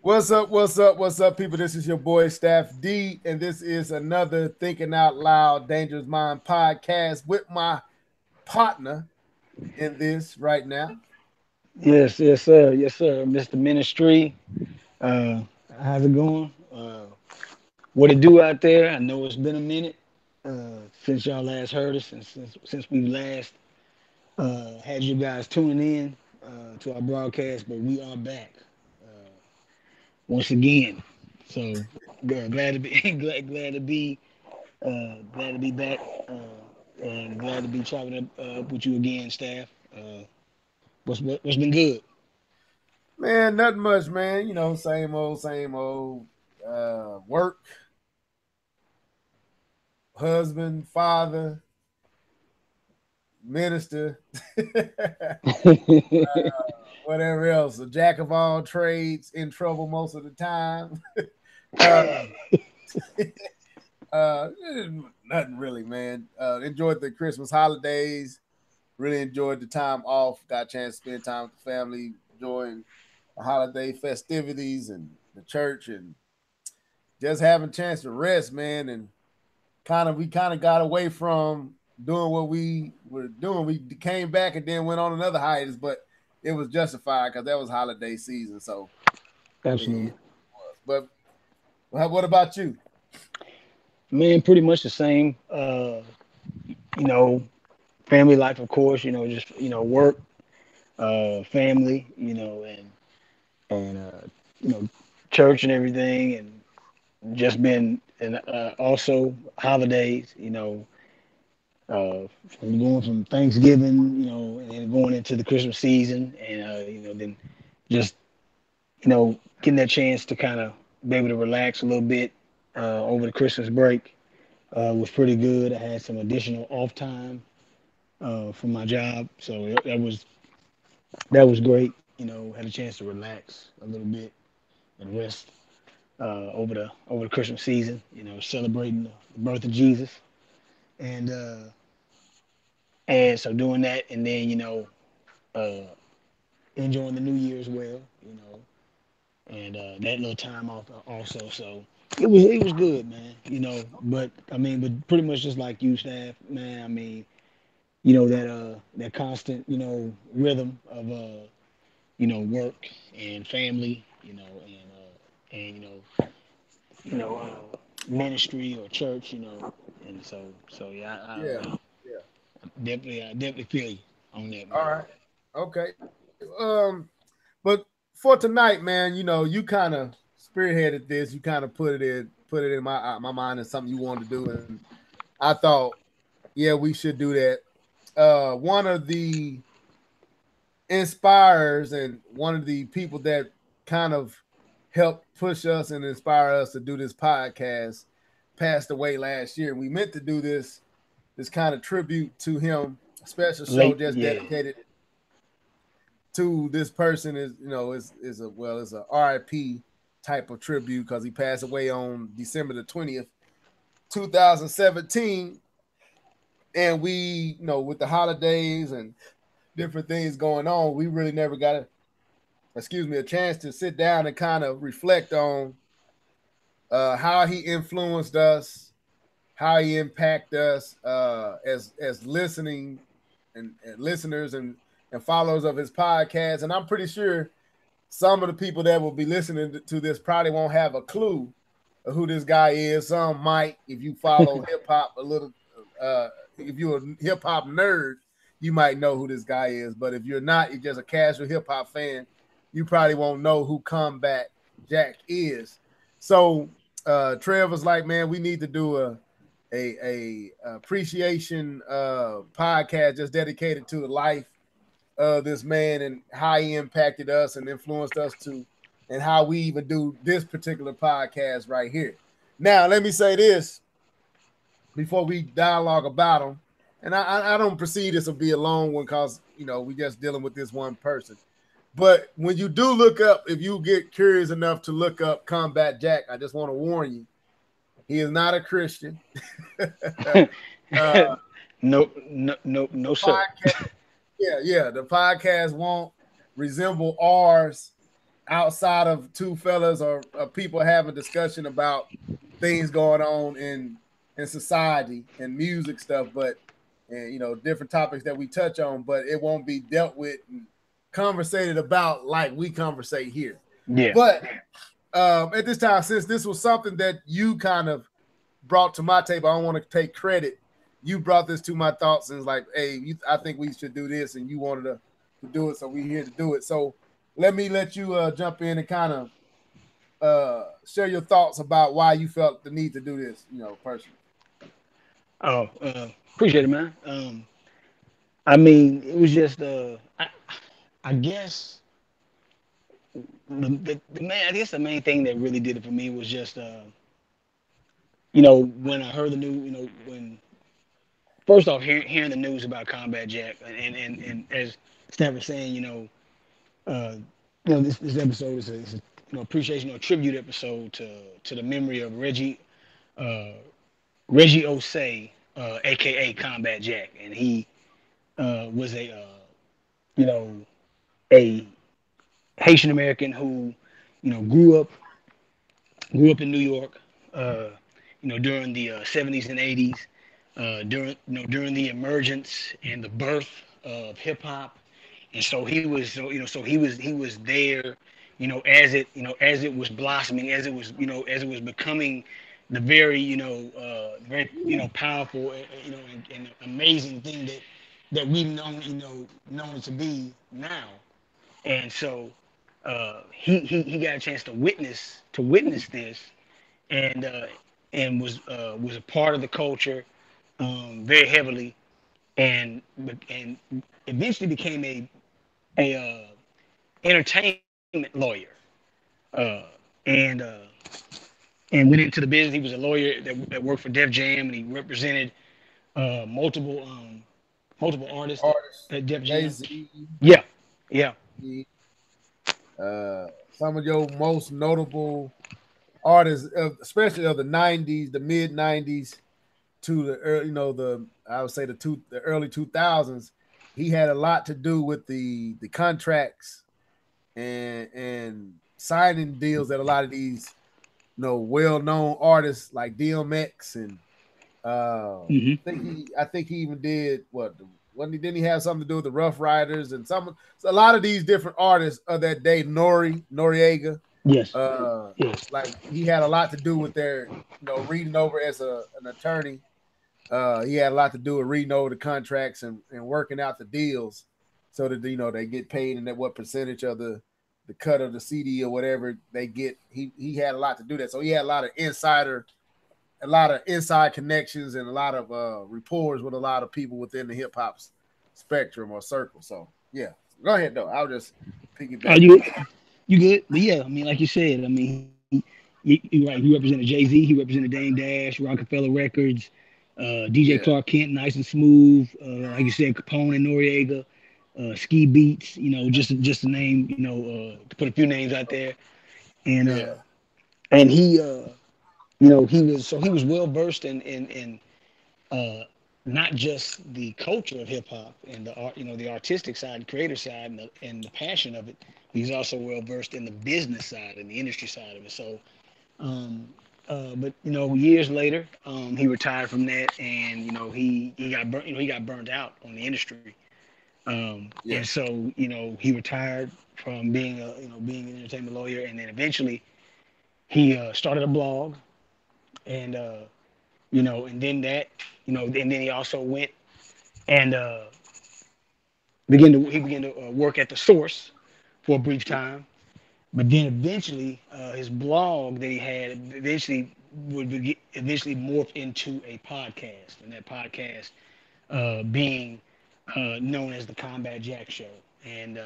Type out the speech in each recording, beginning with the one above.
What's up? What's up? What's up, people? This is your boy Staff D, and this is another Thinking Out Loud Dangerous Mind podcast with my partner in this right now. Yes, sir. Yes, sir. Mr. Ministry. Uh, how's it going? What it do out there? I know it's been a minute since y'all last heard us, and since we last had you guys tuning in to our broadcast, but we are back once again. So glad to be glad to be back, and glad to be chopping up with you again, staff. What's been good? Man, nothing much, man. Same old, same old. Work, husband, father, minister, whatever else. A jack of all trades, in trouble most of the time. uh, uh, Nothing really, man. Enjoyed the Christmas holidays. Really enjoyed the time off. Got a chance to spend time with the family, enjoying the holiday festivities and the church, and just having a chance to rest, man. And we kind of got away from doing what we were doing. We came back and then went on another hiatus, but it was justified because that was holiday season. So it Absolutely. was. But what about you? Man, pretty much the same. You know, family life, of course. Just work, family. And church and everything, and just been and also holidays. From going from Thanksgiving, and then going into the Christmas season, and then just getting that chance to kind of be able to relax a little bit over the Christmas break was pretty good. I had some additional off time from my job, so that was great. Had a chance to relax a little bit and rest over the Christmas season. Celebrating the birth of Jesus, and so doing that, and then uh, enjoying the New Year as well. And that little time off also. So it was good, man. But I mean, but pretty much just like you, staff, man. I mean, that constant rhythm of work and family, and ministry or church, and so yeah, Yeah, yeah. I definitely feel you on that, All man. right. Okay. But for tonight, man, you kind of spearheaded this. You kind of put it in my mind as something you wanted to do, and I thought, yeah, we should do that. One of the inspirers and one of the people that kind of helped push us and inspire us to do this podcast passed away last year. We meant to do this kind of tribute to him, a special show Late, just yeah. dedicated to this person. Is a RIP type of tribute because he passed away on December the 20th, 2017. And we, with the holidays and different things going on, we really never got a chance to sit down and kind of reflect on how he influenced us, how he impacted us as listening and listeners and followers of his podcast. And I'm pretty sure some of the people that will be listening to this probably won't have a clue of who this guy is. Some might, if you follow hip hop a little, uh, if you're a hip hop nerd, you might know who this guy is. But if you're not, you're just a casual hip hop fan, you probably won't know who Combat Jack is. So Trev was like, man, we need to do a appreciation podcast just dedicated to the life of this man and how he impacted us and influenced us to, and how we even do this particular podcast right here. Now, let me say this before we dialogue about him, and I don't perceive this will be a long one because we just dealing with this one person. But when you do look up, if you get curious enough to look up Combat Jack, I just want to warn you, he is not a Christian. uh, No, no, no, no, sir. podcast, yeah, the podcast won't resemble ours. outside of two fellas or people having discussion about things going on in society and music stuff, but and different topics that we touch on, but it won't be dealt with and conversated about like we conversate here. Yeah. But at this time, since this was something that you kind of brought to my table, I don't want to take credit. You brought this to my thoughts and it's like, hey, I think we should do this, and you wanted to do it, so we're here to do it. So let you jump in and kind of share your thoughts about why you felt the need to do this, personally. Oh, appreciate it, man. I mean, it was just, I guess the main, I guess the main thing that really did it for me was just, when I heard the news, when first off, hearing the news about Combat Jack, and as Steph was saying, uh, this episode is a appreciation or tribute episode to the memory of uh, Reggie Osei, aka Combat Jack, and he was you know a Haitian American who you know grew up grew up in New York, uh, during the 70s and 80s, during the emergence and the birth of hip hop, and so he was so he was there, as it was blossoming, as it was becoming the very very powerful, and amazing thing that we've known it to be now. And so he got a chance to witness this, and was a part of the culture, very heavily, and eventually became a entertainment lawyer, uh, and went into the business. He was a lawyer that worked for Def Jam, and he represented multiple multiple artists Artists, at Def Jay Jam. Z, Yeah, yeah. some of your most notable artists, especially of the '90s, the mid '90s to the early, the I would say the early 2000s. He had a lot to do with the contracts and signing deals that a lot of these well known artists like DMX and Hmm. I think he even did what when he didn't he have something to do with the Rough Riders and so a lot of these different artists of that day, Noriega, Yes, uh yes. like he had a lot to do with their reading over as an attorney. He had a lot to do with reading over the contracts and working out the deals so that they get paid and that what percentage of the cut of the CD or whatever they get. He had a lot to do that. So he had a lot of inside connections and a lot of rapport with a lot of people within the hip hop spectrum or circle. So yeah, go ahead though. I'll just Oh, piggyback you on that. you good? But yeah, I mean, like you said, I mean, he right. He represented Jay Z. He represented Dame Dash, Rockefeller Records, DJ Yeah, Clark Kent, Nice and Smooth. Like you said, Capone and Noriega, Ski Beats. Just to name, to put a few names out there. And yeah, he, he was well versed in uh, not just the culture of hip hop and the art, the artistic side, creative side, and the passion of it. He's also well versed in the business side and the industry side of it. So, um, but years later, he retired from that, and he got burnt. He got burned out on the industry, and yeah. so he retired from being an entertainment lawyer, and then eventually he started a blog, and and then and then he also went and began to work at the source for a brief time. But then eventually, his blog that he had eventually morph into a podcast, and that podcast being known as the Combat Jack Show. And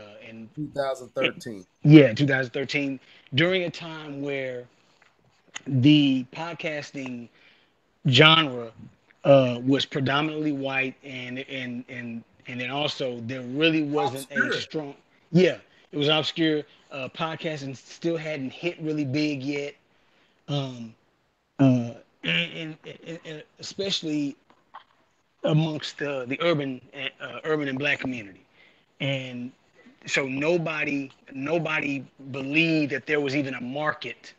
2013. yeah, 2013, during a time where the podcasting genre was predominantly white, and then also there really wasn't a Obscure. strong, yeah, it was obscure. Podcasting still hadn't hit really big yet, um, and especially amongst the urban and black community. And so nobody believed that there was even a market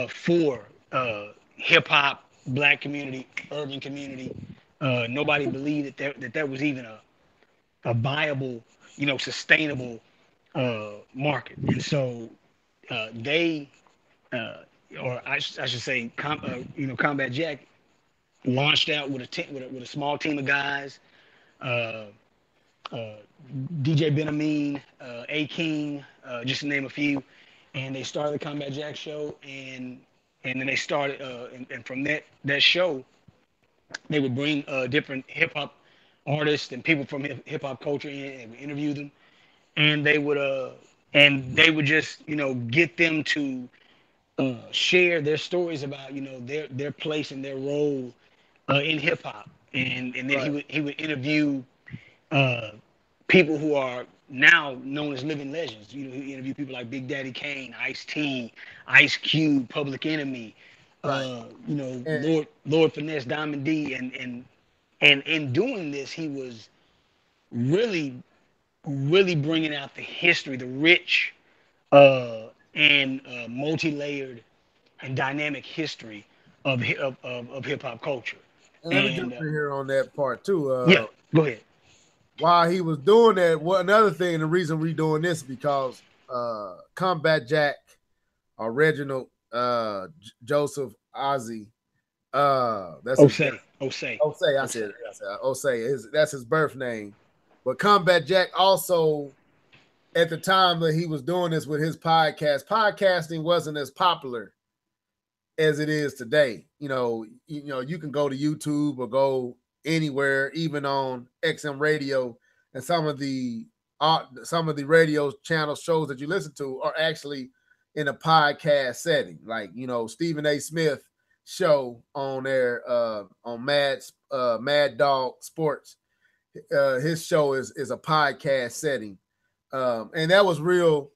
for hip hop, black community, urban community. Nobody believed that was even a viable, sustainable market. And so they, uh, or I should say, Combat Jack launched out with with a small team of guys. Uh, uh, DJ Ben Amin, A King, just to name a few, and they started the Combat Jack show, and then they started, and from that show, they would bring different hip hop artists and people from hip hop culture in, and we interview them, and they would just get them to share their stories about their place and their role in hip hop, and then Right. he would interview uh, people who are now known as living legends. He interviewed people like Big Daddy Kane, Ice T, Ice Cube, Public Enemy, Right. And Lord Finesse, Diamond D, and in doing this, he was really really bringing out the history, the rich and multi-layered and dynamic history of hip hop culture. and let me jump And in here on that part too. yeah, go ahead. While he was doing that, what another thing, the reason we doing this because Combat Jack or Reginald Joseph Ozzy, that's his Osei, Osei, Osei, Osei. I said Osei, that's his birth name. But Combat Jack also at the time that he was doing this with his podcasting wasn't as popular as it is today. You can go to YouTube or go anywhere, even on XM radio, and some of the radio channel shows that you listen to are actually in a podcast setting, like Stephen A. Smith show on there on Mad Dog Sports. His show is a podcast setting, and that was real.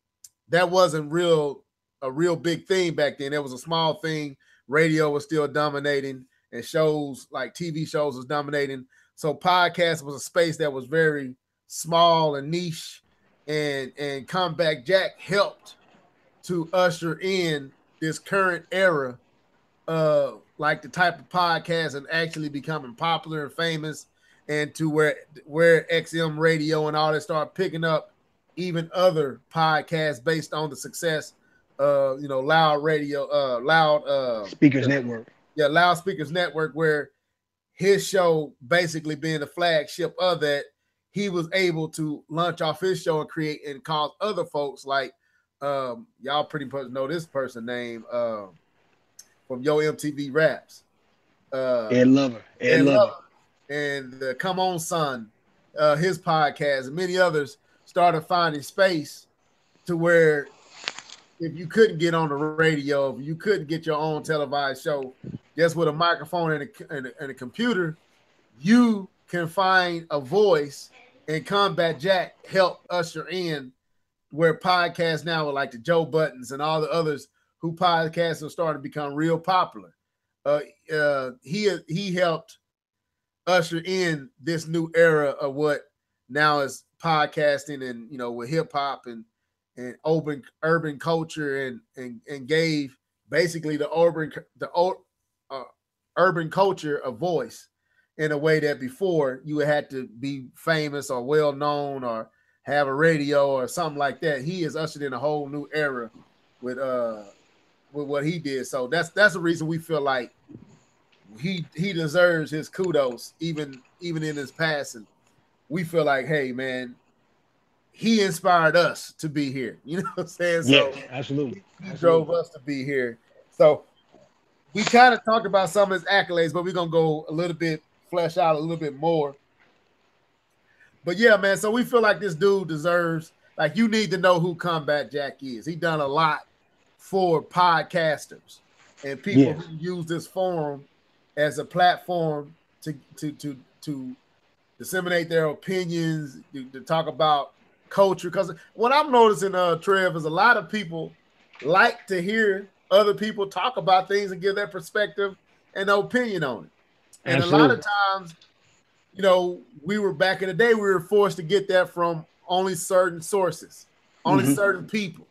That wasn't real a real big thing back then. It was a small thing. Radio was still dominating, and shows like TV shows was dominating. So podcast was a space that was very small and niche, and Comeback Jack helped to usher in this current era like the type of podcast and actually becoming popular and famous, and to where XM radio and all that start picking up even other podcasts based on the success of loud radio loud Speakers Network. yeah, loudspeakers network, where his show basically being the flagship of that, he was able to launch off his show and create and cause other folks like y'all pretty much know this person name from Yo MTV Raps, uh, Ed Lover. Ed Ed Lover. Lover, and the Come On Son, his podcast, and many others started finding space to where if you couldn't get on the radio, if you couldn't get your own televised show, just with a microphone and a computer, you can find a voice. And Combat Jack helped usher in where podcasts now are like the Joe Buttons and all the others who podcasts are starting to become real popular. He helped usher in this new era of what now is podcasting, and with hip hop and urban culture, and gave basically uh, urban culture a voice in a way that before you had to be famous or well known or have a radio or something like that. He has ushered in a whole new era with what he did. So that's the reason we feel like he deserves his kudos even in his passing. We feel like, hey man, he inspired us to be here. You know what I'm saying? So Yes, absolutely, he drove absolutely. us to be here. So we kind of talked about some of his accolades, but we're gonna go a little bit flesh out a little bit more. But yeah, man. So we feel like this dude deserves, like, you need to know who Combat Jack is. He done a lot for podcasters and people Yes, who use this forum as a platform to disseminate their opinions, to talk about culture. Because what I'm noticing, Trev, is a lot of people like to hear other people talk about things and give their perspective and their opinion on it. And a lot of absolutely. times, we were back in the day, we were forced to get that from only certain sources, only Hmm. certain people.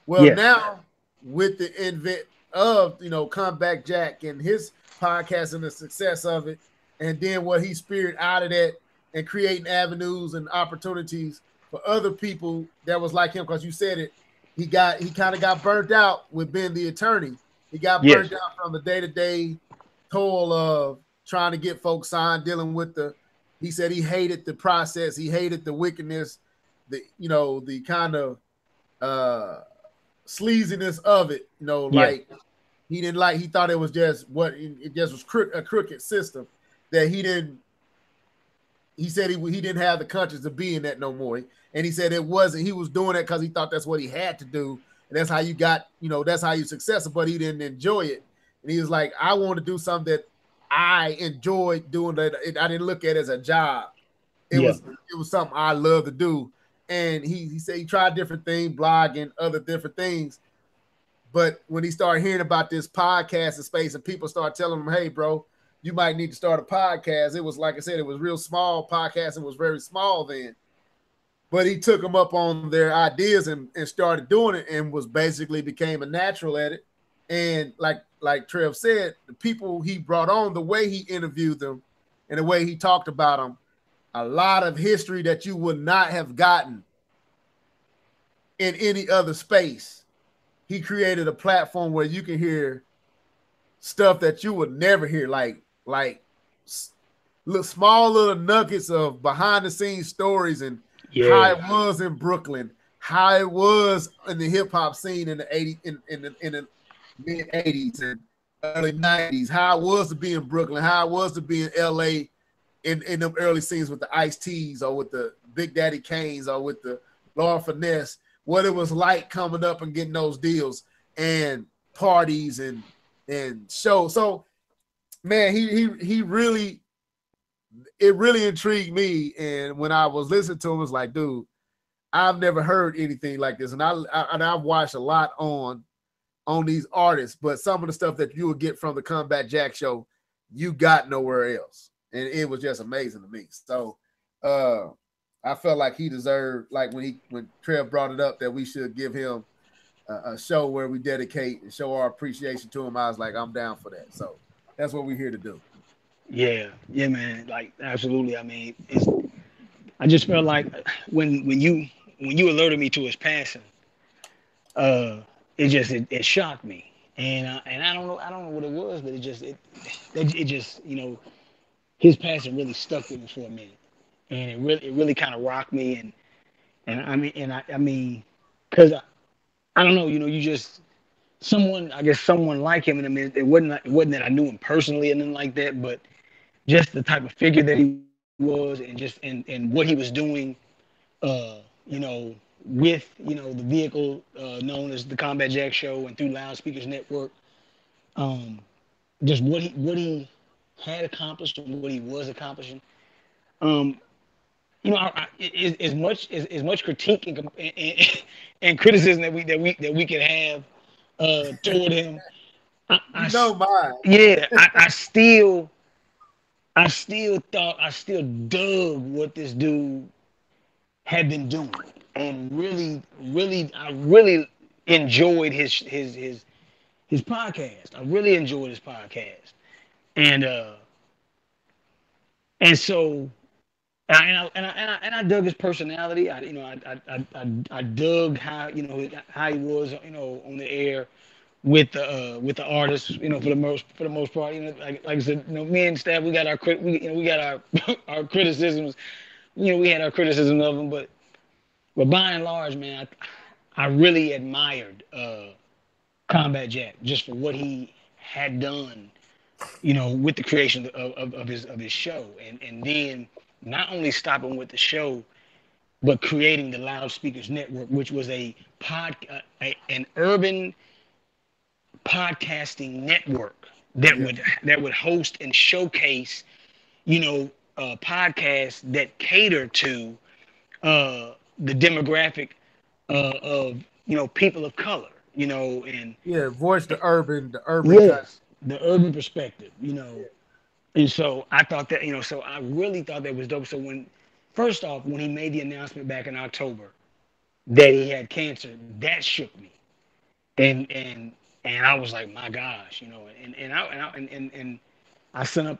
Well, Yeah. now with the invent of Comeback Jack and his podcast and the success of it, and then what he speared out of that and creating avenues and opportunities for other people that was like him, because you said it, he kind of got burnt out with being the attorney. He got Yes. burnt out from the day-to-day toil of trying to get folks signed, dealing with the. He said he hated the process, he hated the wickedness, the kind of uh sleaziness of it. Yeah. Like he didn't like. He thought it was just it just was a crooked system that he didn't. He said he didn't have the conscience to be in that no more. And he said it wasn't. He was doing it because he thought that's what he had to do, and that's how you got. That's how you successful. But he didn't enjoy it, and he was like, I want to do something that I enjoyed doing. That I didn't look at it as a job. It Yeah. was it was something I love to do. And he said he tried different things, blogging, other different things. But when he started hearing about this podcast and space, and people started telling him, "Hey, bro, you might need to start a podcast." It was like I said, it was real small. Podcasting was very small then, but he took them up on their ideas and started doing it, and was basically became a natural at it. And like Trev said, the people he brought on, the way he interviewed them, and the way he talked about them, a lot of history that you would not have gotten in any other space. He created a platform where you can hear stuff that you would never hear, like small little nuggets of behind the scenes stories and how Yeah. it was in Brooklyn, how it was in the hip hop scene in the 80s, in the mid 80s and early 90s, how it was to be in Brooklyn, how it was to be in LA in them early scenes with the Ice T's or with the Big Daddy Kanes or with the Lord Finesse, what it was like coming up and getting those deals and parties and shows. So man, he really, it really intrigued me. And when I was listening to him, it was like, dude, I've never heard anything like this. And I've watched a lot on these artists, but some of the stuff that you would get from the Combat Jack show, you got nowhere else. And it was just amazing to me. So uh I felt like he deserved, like when Trev brought it up that we should give him a show where we dedicate and show our appreciation to him. I was like, I'm down for that. So that's what we're here to do. Yeah. Yeah, man. Like absolutely. I mean, it's. I just felt like when you alerted me to his passing, uh, it shocked me, and I don't know what it was, but it just his passing really stuck with me for a minute, and it really kind of rocked me, and I mean, cause I don't know, you just someone, I guess someone like him, and I mean it wasn't that I knew him personally and nothing like that, but just the type of figure that he was, and what he was doing, with the vehicle known as the Combat Jack Show and through Loudspeakers Network, um, just what he had accomplished and what he was accomplishing. Um, as much critique and criticism that we could have toward him, You know mine. yeah, I still dug what this dude had been doing, and I really enjoyed his podcast. I really enjoyed his podcast, and and so and I dug his personality. I dug how he was on the air with the artists, for the most part. Like I said, me and Stab, we got our we got our our criticisms. We had our criticism of him, but by and large, man, I really admired Combat Jack just for what he had done, with the creation of his show, and then not only stopping with the show, but creating the Loudspeakers Network, which was an urban podcasting network that Yeah. would host and showcase, podcasts that cater to the demographic of people of color, and Yeah. Voice the urban kind. yes, the urban perspective. And so I thought that, so I really thought that was dope. So First off, when he made the announcement back in October that he had cancer, that shook me, and and and I was like, my gosh, and I sent up,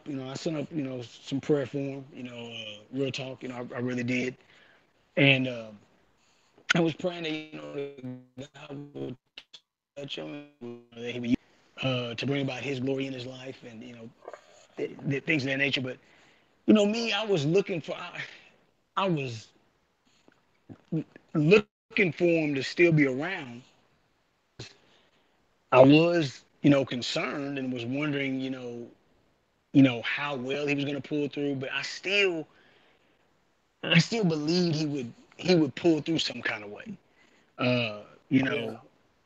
some prayer for him, real talk, I really did, and I was praying that God would touch him, and that he would use him to bring about His glory in his life, and things of that nature. But me, I was looking for him to still be around because I was, concerned and was wondering, how well he was going to pull through. But I still believed he would pull through some kind of way. Uh, you Yeah, know,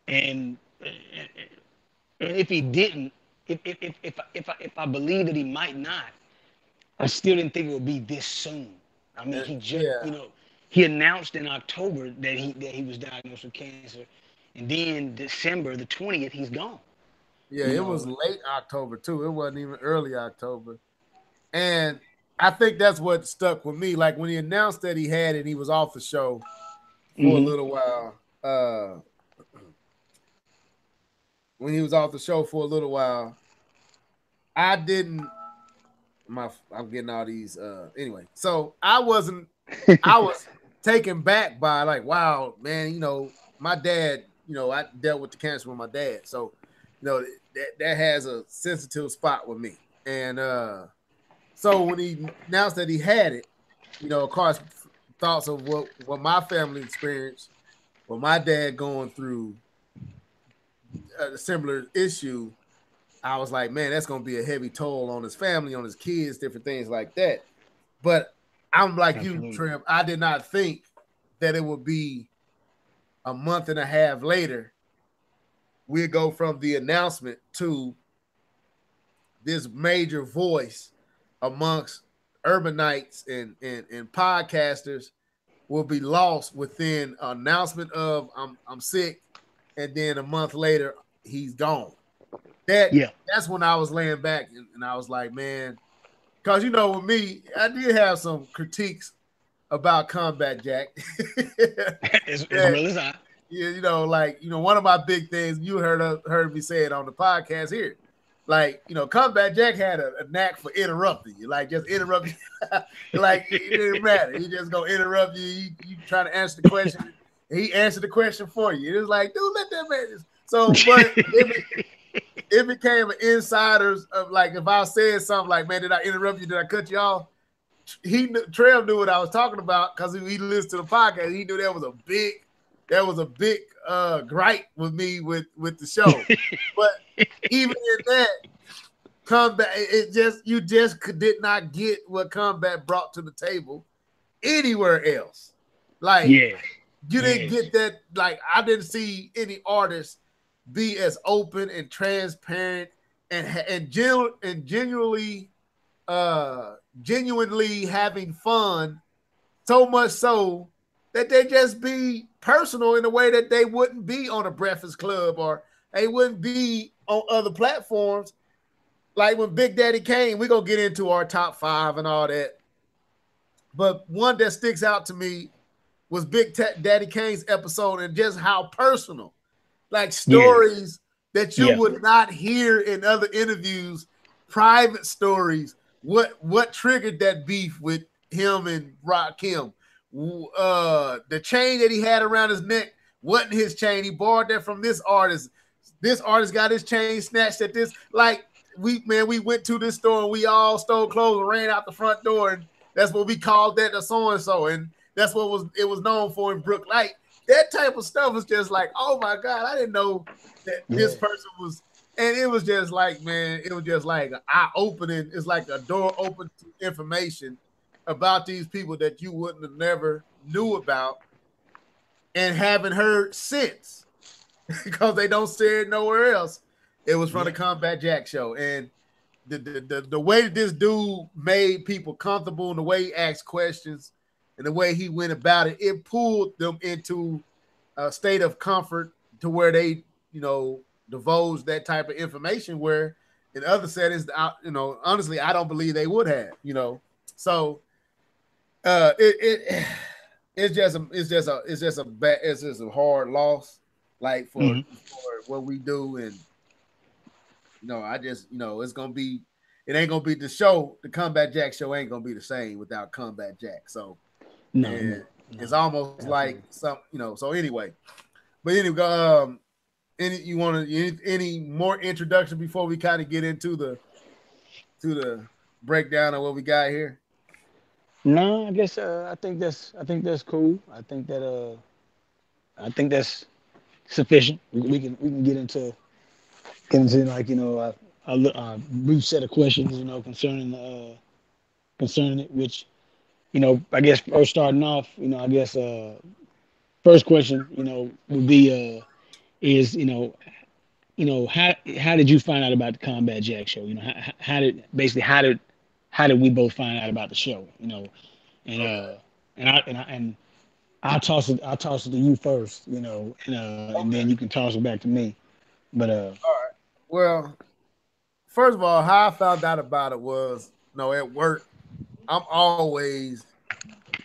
and and if he didn't, if I believe that he might not, I still didn't think it would be this soon. I mean, yeah, he announced in October that he was diagnosed with cancer, and then December 20th, he's gone. yeah. You It was know, late October too. It wasn't even early October, and I think that's what stuck with me. Like when he announced that he had it, he was off the show for a hmm little while. When he was off the show for a little while, I didn't. I'm getting all these. Anyway, so I was taken back by like, wow, man, my dad, I dealt with the cancer with my dad. So, that has a sensitive spot with me. And so when he announced that he had it, of course, thoughts of what my family experienced, what my dad going through a similar issue, I was like, man, that's going to be a heavy toll on his family, on his kids, different things like that. But I'm like you, absolutely, Trim. I did not think that it would be a month and a half later. We'd go from the announcement to this major voice amongst urbanites and podcasters will be lost within an announcement of I'm sick, and then a month later he's gone. That yeah. that's when I was laying back and I was like, man, because with me, I did have some critiques about Combat Jack. as that well as I. Yeah, one of my big things you heard me say it on the podcast here. Like, Combat Jack had a knack for interrupting you, like just interrupt you. Like it didn't matter. He just gonna interrupt you. You trying to answer the question, and he answered the question for you. It was like, dude, let that man. So, but it became an insiders of like if I said something like, man, did I interrupt you? Did I cut you off? Trev knew what I was talking about because he listened to the podcast. He knew that was a big gripe with me with the show. But even in that combat, you just did not get what combat brought to the table anywhere else. Like Yeah, you didn't yes, get that. Like I didn't see any artists be as open and transparent and genuinely genuinely having fun, so much so that they just be personal in a way that they wouldn't be on a Breakfast Club or they wouldn't be on other platforms. Like when Big Daddy came, we're gonna get into our top five and all that. But one that sticks out to me was Daddy Kane's episode and just how personal, like yeah, stories that you yeah, would not hear in other interviews, private stories. What triggered that beef with him and Rakim? The chain that he had around his neck wasn't his chain. He borrowed that from this artist. This artist got his chain snatched at this. Like we went to this store and we all stole clothes and ran out the front door, and that's what we called that the so and so, and that's what it was known for in Brooklyn. Like that type of stuff was just like, oh my God, I didn't know that this yeah, person was, and it was just like, man, it was just like an eye opening. It's like a door open to information about these people that you wouldn't have never knew about and haven't heard since because they don't say it nowhere else. It was from the yeah, Combat Jack show, and the way that this dude made people comfortable and the way he asked questions and the way he went about it, it pulled them into a state of comfort to where they, divulge that type of information where in other settings, honestly, I don't believe they would have, So it it's just a hard loss, like Hmm. for what we do, and I just it's gonna be it ain't gonna be the show. The Combat Jack show ain't gonna be the same without Combat Jack. So No, and no, it's no, almost like absolutely. some so anyway, but anyway, any you want to any more introduction before we kind of get into the breakdown of what we got here? No, I guess I think that's cool. I think that's sufficient. We can get into like a brief set of questions, concerning it. Which I guess first starting off, I guess first question, would be is how did you find out about the Combat Jack show? How did basically how did we both find out about the show? And Okay, and I'll toss it to you first, and then okay, you can toss it back to me. But all right. Well, first of all, how I found out about it was, at work. I'm always,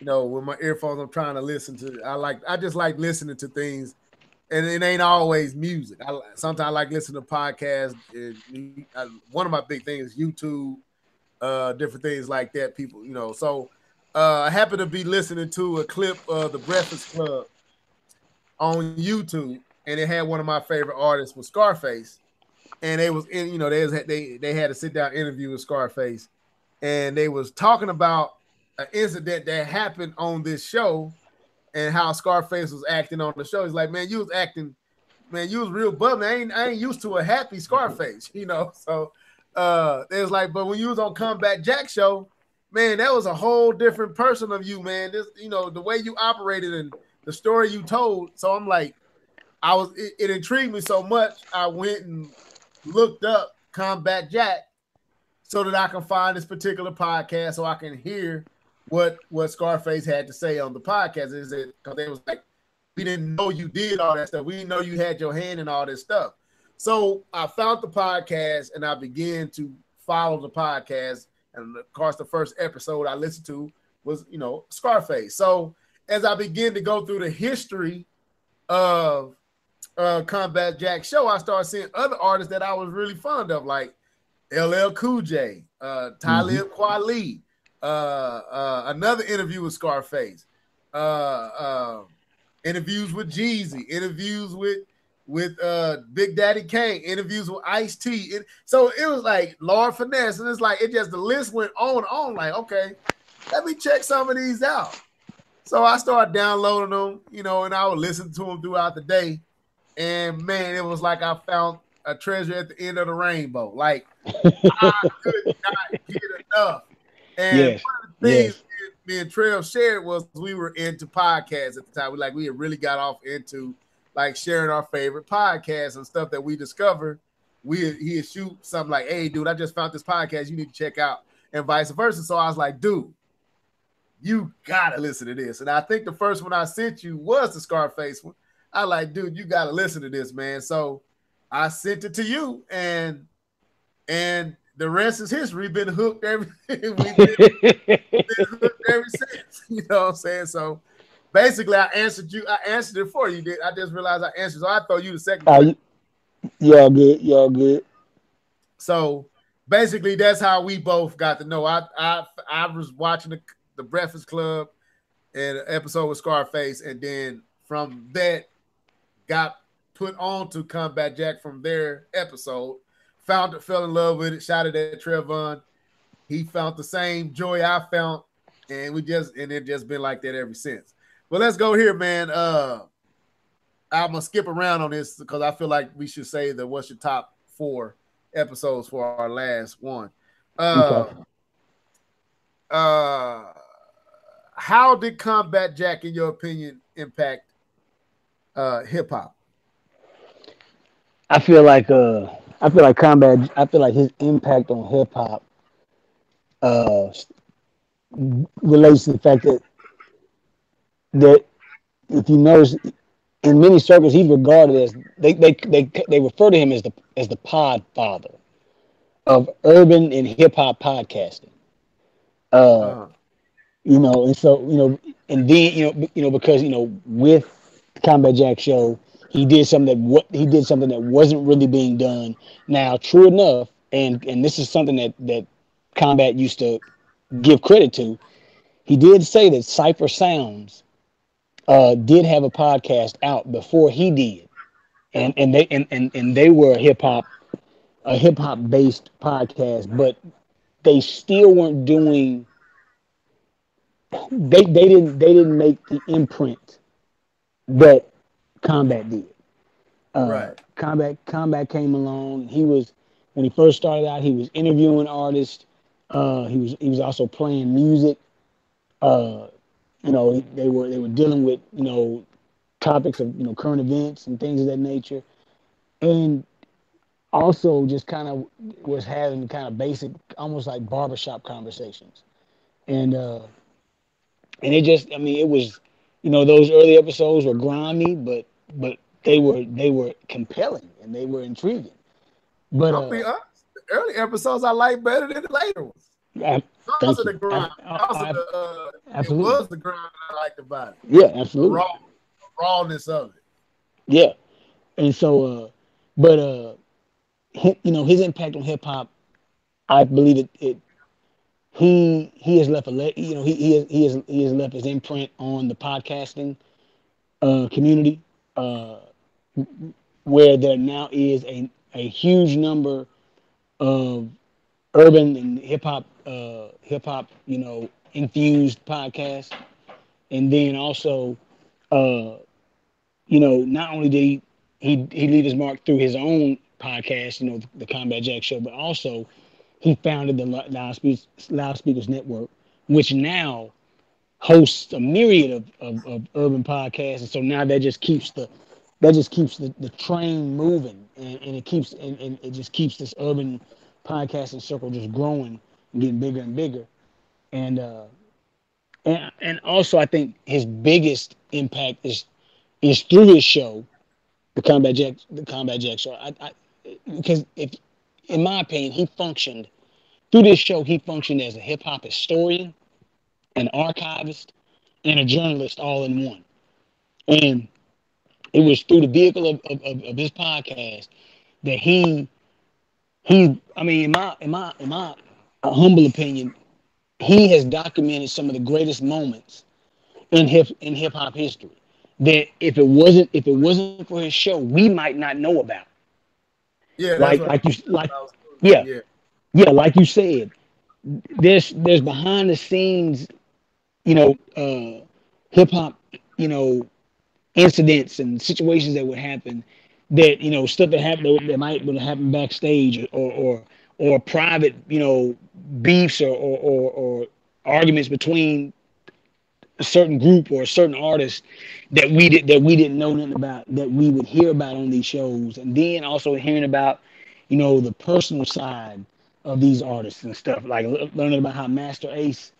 with my earphones, I'm trying to listen to. I just like listening to things, and it ain't always music. Sometimes I like listening to podcasts. One of my big things is YouTube, different things like that. People, so I happen to be listening to a clip of the Breakfast Club on YouTube, and it had one of my favorite artists was Scarface, and they was in, they had a sit down interview with Scarface, and they was talking about an incident that happened on this show and how Scarface was acting on the show. He's like, man, you was acting, man, you was real bubbly. I ain't used to a happy Scarface, So it was like, but when you was on Comeback Jack show, man, that was a whole different person of you, man. This, the way you operated and the story you told. So I'm like, it intrigued me so much. I went and looked up Combat Jack so that I can find this particular podcast so I can hear what Scarface had to say on the podcast. Is it because they was like, we didn't know you did all that stuff. We didn't know you had your hand in all this stuff. So I found the podcast and I began to follow the podcast. And of course, the first episode I listened to was, Scarface. So as I began to go through the history of Combat Jack show, I started seeing other artists that I was really fond of, like LL Cool J, hmm Talib Kweli, another interview with Scarface, uh, uh, interviews with Jeezy, interviews with Big Daddy Kane, interviews with Ice T. So it was like Lord Finesse, and it's like the list went on and on. Like, okay, let me check some of these out. So I started downloading them, and I would listen to them throughout the day. And man, it was like I found a treasure at the end of the rainbow. Like I could not get enough. And yes, one of the things yes. me and Trev shared was we were into podcasts at the time. We had really got off into like sharing our favorite podcasts and stuff that we discovered. He'd shoot something like, "Hey, dude, I just found this podcast you need to check out," and vice versa. So I was like, "Dude, you gotta listen to this." And I think the first one I sent you was the Scarface one. I like, dude, you gotta listen to this, man. So I sent it to you, and the rest is history. We've been hooked every we've been hooked ever since. You know what I'm saying? So basically, I answered you. I answered it for you. Did I just realized I answered? So I throw you the second question. you, y'all good, y'all good. So basically, that's how we both got to know. I was watching the Breakfast Club and an episode with Scarface, and then from that got put on to Combat Jack from their episode. Found it, fell in love with it, shouted at Trevon. He found the same joy I found, and it just been like that ever since. But let's go here, man. I'm gonna skip around on this because I feel like we should say that what's your top 4 episodes for our last one. Uh, Okay. uh, how did Combat Jack, in your opinion, impact hip hop? I feel like I feel like his impact on hip hop uh relates to the fact that if you notice in many circles he's regarded as they refer to him as the pod father of urban and hip hop podcasting. Uh Uh, And so and then because with the Combat Jack show, he did something that wasn't really being done. Now, true enough, and this is something that Combat used to give credit to. He did say that Cipher Sounds did have a podcast out before he did, and they were a hip hop based podcast, but they still weren't doing. They didn't make the imprint that Combat did. Right. Combat came along. He was when he first started out. He was interviewing artists. He was also playing music. Uh, they were dealing with topics of current events and things of that nature, and also just kind of was having kind of basic, almost like barbershop conversations, and it just, I mean, it was, those early episodes were grimy, but they were compelling and they were intriguing. But I'll be honest. The early episodes I like better than the later ones. I, Because thank of you. the grind. Because of the it Absolutely. was the grind I liked about it. Yeah, The absolutely. rawness of it. Yeah, and so, but his impact on hip hop, I believe he has left he has left his imprint on the podcasting community, uh, where there now is a huge number of urban and hip hop infused podcasts, and then also uh, not only did he leave his mark through his own podcast, the Combat Jack Show, but also he founded the Loudspeakers Network, which now hosts a myriad of urban podcasts, and so now that just keeps the train moving, and it just keeps this urban podcasting circle just growing and getting bigger and bigger, and and also I think his biggest impact is through his show, the Combat Jack Show. Because if in my opinion he functioned through this show, he functioned as a hip hop historian, an archivist, and a journalist all in one. And it was through the vehicle of his podcast that I mean, in my humble opinion, he has documented some of the greatest moments in hip hop history. That if it wasn't for his show, we might not know about. Yeah, that's Like what like you like I was yeah yeah. yeah like you said, there's behind the scenes, hip hop, you know, incidents and situations that would happen, that stuff that happened that might would happen backstage, or private, beefs, or arguments between a certain group or a certain artist that we didn't know nothing about, that we would hear about on these shows, and then also hearing about the personal side of these artists and stuff, like learning about how Master Ace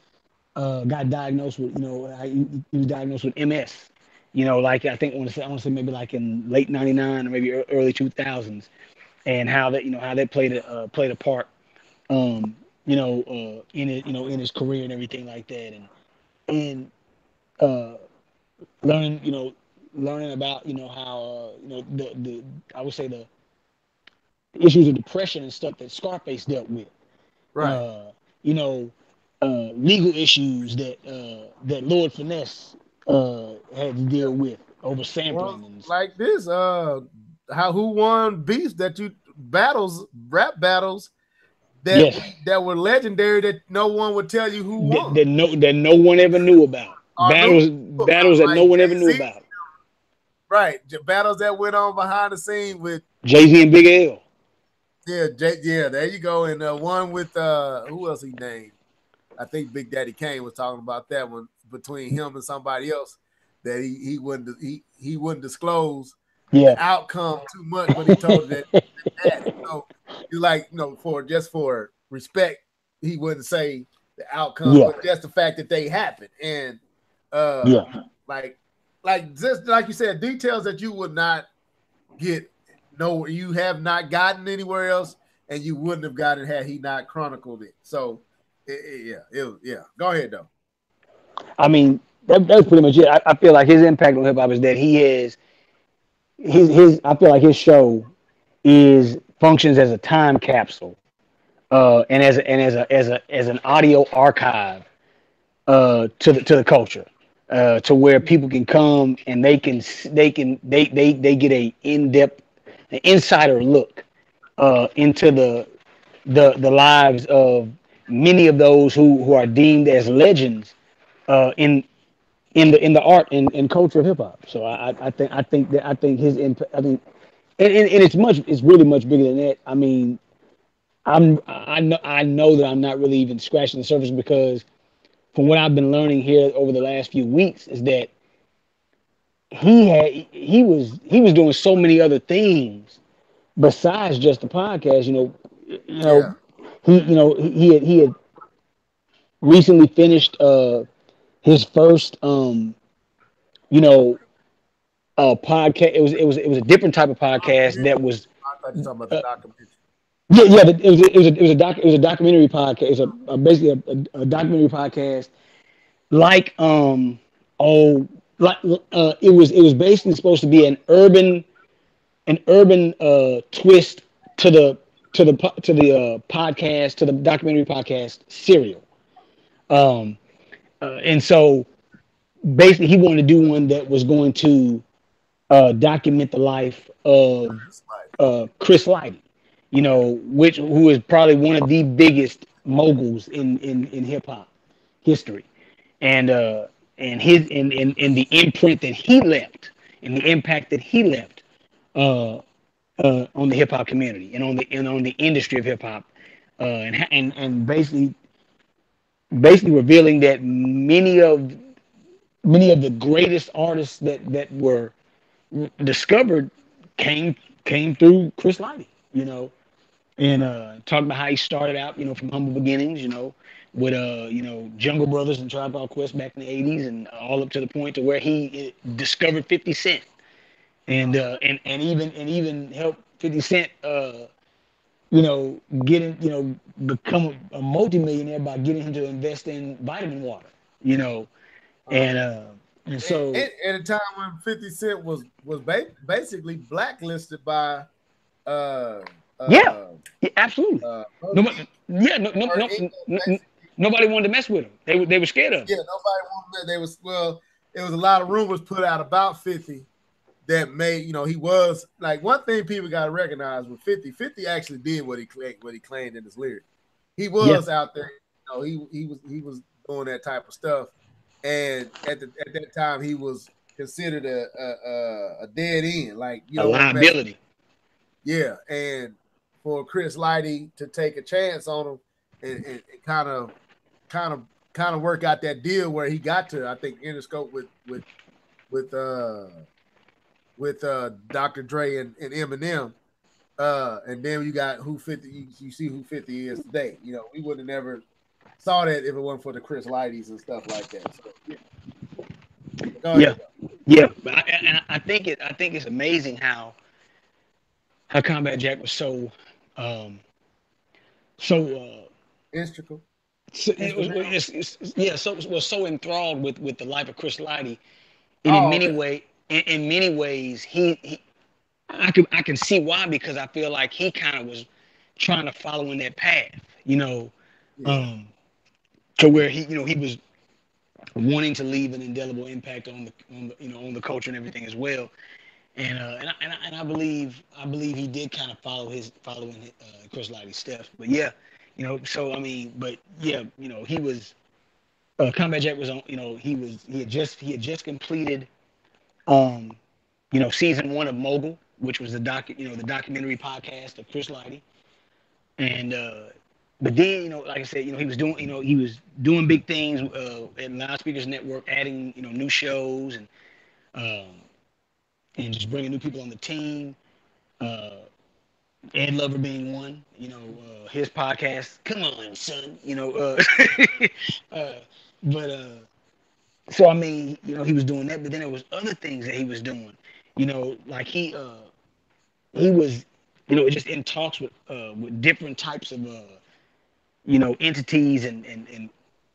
got diagnosed with, he was diagnosed with MS. Like I think I want to say maybe like in late '99 or maybe early 2000s, and how that played a part, in his career and everything like that, and uh, learning you know learning about how the I would say the issues of depression and stuff that Scarface dealt with, Right. uh, you know, legal issues that Lord Finesse had to deal with over Well, sampling and like this, how who won beefs that you battles, rap battles yes, that were legendary that no one would tell you who won that no one ever knew about, or knew battles that no like one ever Jay knew Z, about. right? Battles that went on behind the scene with Jay Z and Big L. yeah, there you go, and one with who else he named? I think Big Daddy Kane was talking about that one between him and somebody else that he wouldn't disclose the Yeah, outcome too much, but he told that had it. So you like for just for respect, he wouldn't say the outcomes, yeah, but just the fact that they happened and uh yeah, like just like you said, details that you would not get no you have not gotten anywhere else, and you wouldn't have gotten had he not chronicled it. So yeah, yeah. Go ahead though. I mean, that's pretty much it. I feel like his impact on hip hop is that he has his. I feel like his show is functions as a time capsule, and as an audio archive to the culture, to where people can come and they get a in depth, an insider look into the lives of many of those who are deemed as legends in in the art and culture of hip hop. So I think his impact. I mean, and it's really much bigger than that. I mean, I know that I'm not really even scratching the surface because from what I've been learning here over the last few weeks is that he was doing so many other things besides just the podcast. You know Yeah. he had recently finished his first you know podcast. It was a different type of podcast Documentary. that was I thought you were talking about the documentary. yeah. It was a documentary podcast. It was basically a documentary podcast like oh like it was basically supposed to be an urban twist to the to the podcast to the documentary podcast serial. Um, and so basically he wanted to do one that was going to document the life of It's like, Chris Lighty, yeah. which who is probably one of the biggest moguls in hip hop history, and his and the imprint that he left and the impact that he left uh, on the hip hop community and on the industry of hip hop, and basically revealing that many of the greatest artists that were discovered came came through Chris Lighty, and talking about how he started out, from humble beginnings, with Jungle Brothers and Tribe Called Quest back in the '80s, and all up to the point to where he discovered 50 Cent, and even helped 50 Cent, become a multimillionaire by getting him to invest in vitamin water, you know, and Uh-huh. so At a time when 50 Cent was basically blacklisted by uh yeah, uh yeah, absolutely. Motown. Nobody, yeah, Or England, basically. nobody wanted to mess with him. They were scared of him. Yeah, nobody wanted that. They was well, there was a lot of rumors put out about 50 that made, he was like one thing people gotta recognize with 50. 50 actually did what he claimed in his lyrics. He Yeah, was out there, he was doing that type of stuff. And at that time he was considered a dead end. Like you a don't want to mess with. liability, Yeah, and for Chris Lighty to take a chance on him and kind of kind of work out that deal where he got to, I think, Interscope with Dr. Dre and Eminem. And then you got who 50. You see who 50 is today. We would have never saw that if it wasn't for the Chris Lighties and stuff like that. So yeah, go yeah, ahead though. yeah. But I think it's amazing how Combat Jack was um so Instrumental, so it was instrumental. yeah so was so enthralled with the life of Chris Lighty, and Oh, okay. in many ways he I can see why, because I feel like he kind of was trying to follow in that path, Yeah. um, to where he was wanting to leave an indelible impact on the culture and everything as well. And I believe he did kind of following Chris Lighty's steps. But yeah, so I mean, but yeah, he was Combat Jack was on. He had just completed um, season one of Mogul, which was the documentary podcast of Chris Lighty. And but then, like I said, he was doing big things at Loudspeakers Network, adding new shows um, and just bringing new people on the team. Uh, Ed Lover being one, his podcast. Come on, son, uh, but so I mean, he was doing that, but then there was other things that he was doing, like he was, just in talks with different types of entities and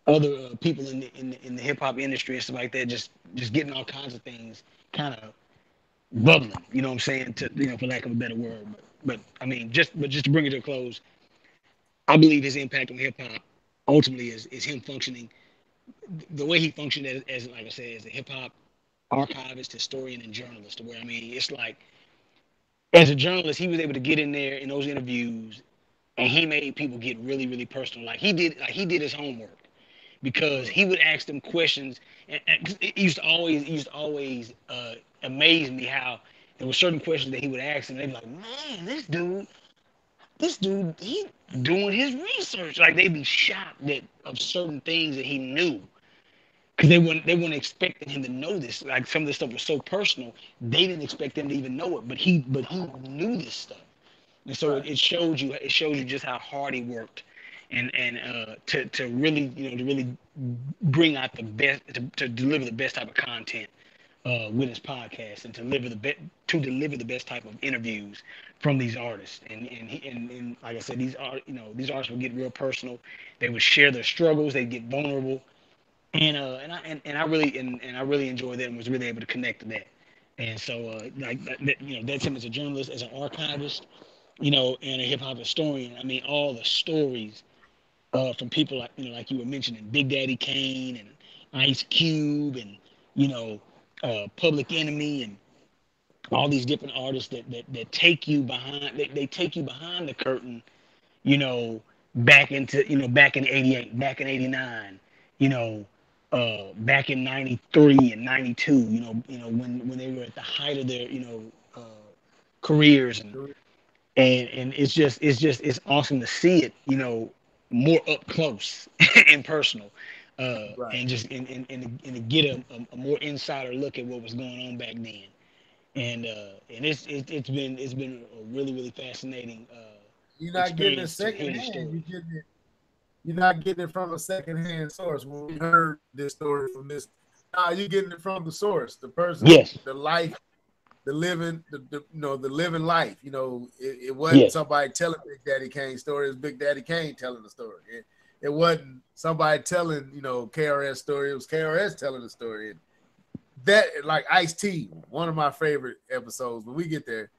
other people in the hip hop industry and stuff like that, just getting all kinds of things kind of bubbling. You know what I'm saying? To for lack of a better word, but I mean, just to bring it to a close, I believe his impact on hip hop ultimately is him functioning the way he functioned as like I said, as a hip hop archivist, historian, and journalist. Where I mean, it's like as a journalist, he was able to get in there in those interviews, and he made people get really, really personal. He did his homework because Mm. he would ask them questions, and it used to always amaze me how there were certain questions that he would ask, and they'd be like, "Man, this dude, he doing his research." Like they'd be shocked that of certain things that he knew because they weren't expecting him to know this. Like some of this stuff was so personal, they didn't expect him to even know it, but he knew this stuff, and so Right. it shows you just how hard he worked, and to really to really bring out the best to deliver the best type of content with his podcast and to deliver the best type of interviews from these artists and like I said these artists would get real personal. They would share their struggles. They'd get vulnerable and I really enjoyed that and was really able to connect to that. And so that's him as a journalist, as an archivist, and a hip hop historian. I mean, all the stories from people like you were mentioning, Big Daddy Kane and Ice Cube and you know, Public Enemy and all these different artists that take you behind. They take you behind the curtain, you know, back in '88, back in '89, back in '93 and '92. When they were at the height of their careers and it's awesome to see it more up close and personal Right. and just and to get a more insider look at what was going on back then and it's been a really really fascinating You're not getting it experience to hear the secondhand. stories. You're not getting it from a secondhand source. When we heard this story from this, nah, you're getting it from the source, the person, Yes, the life, the living, the living life. It wasn't yes, somebody telling Big Daddy Kane's story. It was Big Daddy Kane telling the story. It wasn't somebody telling KRS story. It was KRS telling the story. And that like Ice T, one of my favorite episodes. When we get there,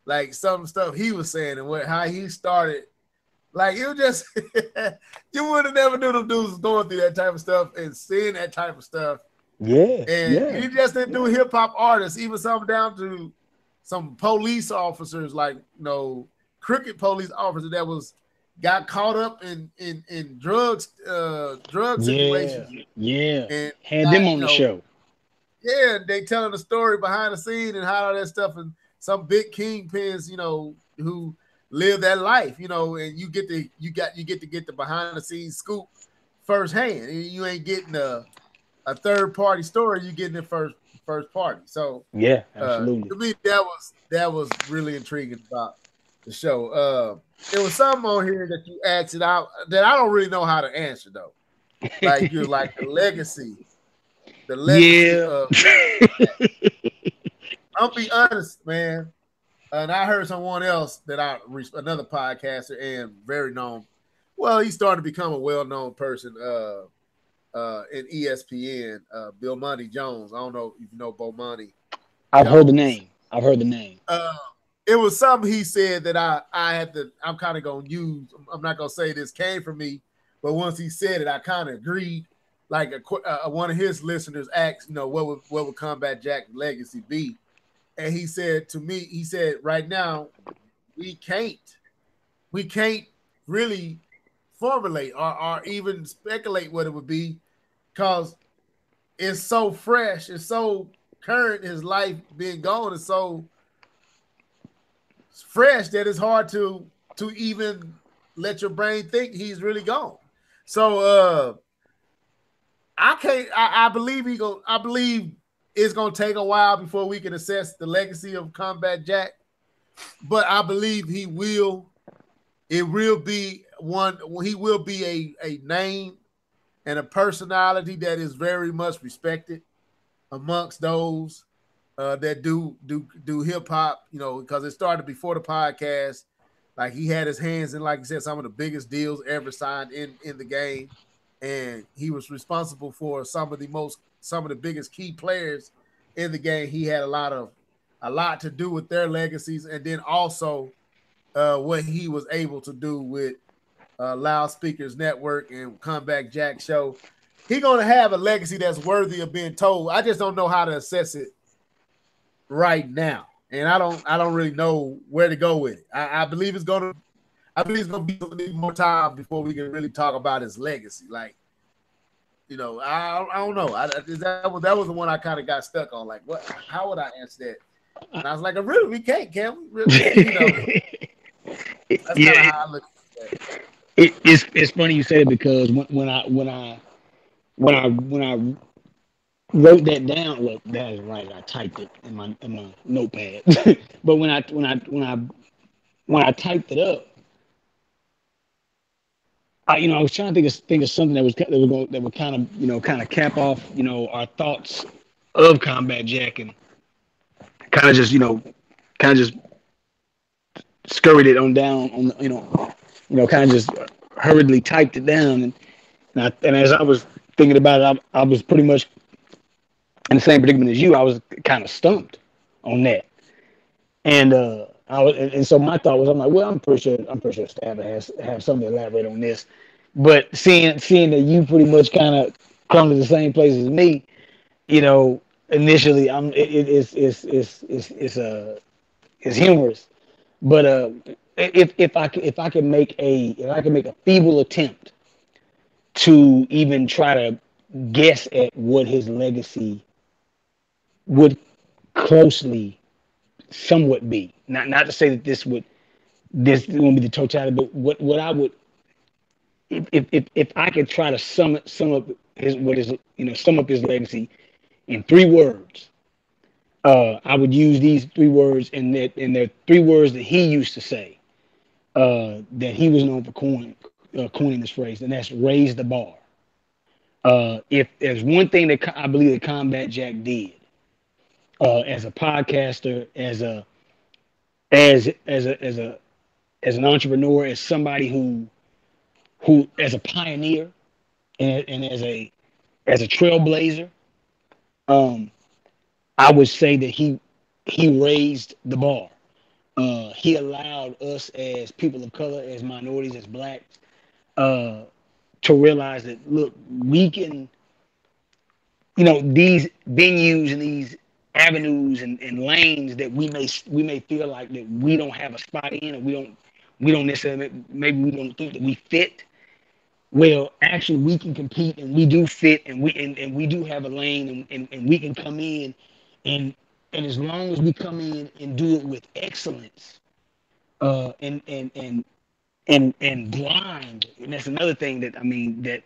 like some stuff he was saying and how he started. Like you just you would have never knew them dudes was going through that type of stuff and seeing that type of stuff. yeah, And yeah, you just didn't do hip hop artists, even some down to some police officers, like cricket police officers that got caught up in drug yeah, situations yeah. and Had them got on the show. yeah, they telling the story behind the scene and how all that stuff and some big kingpins, who live that life, and you get to get the behind the scenes scoop firsthand. And you ain't getting a third party story, you getting it first party. So Yeah, absolutely. to me that was really intriguing about the show. It was something on here that you asked it out that I don't really know how to answer though. Like you're like the legacy Yeah. of I'll be honest, man. And I heard someone else that another podcaster and very known. Well, he's starting to become a well-known person in ESPN. Bill Monty Jones. I don't know if you know Bo Monty I've heard the Jones. name. I've heard the name. Uh, it was something he said that I had to. I'm kind of gonna use. I'm not gonna say this came from me, but once he said it, I kind of agreed. Like one of his listeners asked, what would Combat Jack legacy be? And he said to me, he said, right now we can't we can't really formulate or even speculate what it would be because it's so fresh, it's so current. His life being gone is so fresh that it's hard to even let your brain think he's really gone. So I can't. I believe he go. I believe it's gonna take a while before we can assess the legacy of Combat Jack, but I believe he will. It will be one. He will be a name and a personality that is very much respected amongst those that do hip hop. Because it started before the podcast. Like he had his hands in, like you said, some of the biggest deals ever signed in the game, and he was responsible for some of the biggest key players in the game. He had a lot to do with their legacies, and then also what he was able to do with Loudspeakers Network and Comeback Jack Show. He's gonna have a legacy that's worthy of being told. I just don't know how to assess it right now, and I don't really know where to go with it. I believe it's gonna be need more time before we can really talk about his legacy. Like, I don't know. That was the one I kind of got stuck on. Like, what? How would I answer that? And I was like, really, we can't, can we? Really? That's kind of Yeah, how I look at that. it's funny you say it because when I wrote that down, well, that is right. I typed it in my notepad. But when I typed it up, I was trying to think of something that would kind of cap off our thoughts of Combat Jack and kind of just kind of just scurried it on down on the, kind of just hurriedly typed it down and as I was thinking about it, I was pretty much in the same predicament as you. I was kind of stumped on that. And so my thought was, I'm like, well, I'm pretty sure Stabber has have something to elaborate on this. But seeing that you pretty much kind of come to the same place as me, initially it's humorous. But if I can make a feeble attempt to even try to guess at what his legacy would closely somewhat be. Not to say that this won't be the totality, but what I would if I could try to sum up sum up his legacy in 3 words, I would use these 3 words and they're 3 words that he used to say, that he was known for coining this phrase, and that's raise the bar. If there's one thing that I believe that Combat Jack did, as a podcaster, as an entrepreneur, as somebody who as a pioneer and as a trailblazer, um, I would say that he raised the bar. He allowed us as people of color, as minorities, as blacks, uh, to realize that look, we can, these venues and these avenues and lanes that we may feel like that we don't have a spot in, or we don't necessarily, maybe we don't think that we fit. Well, actually, we can compete, and we do fit, and we do have a lane, and we can come in, and and as long as we come in and do it with excellence, and grind, and that's another thing that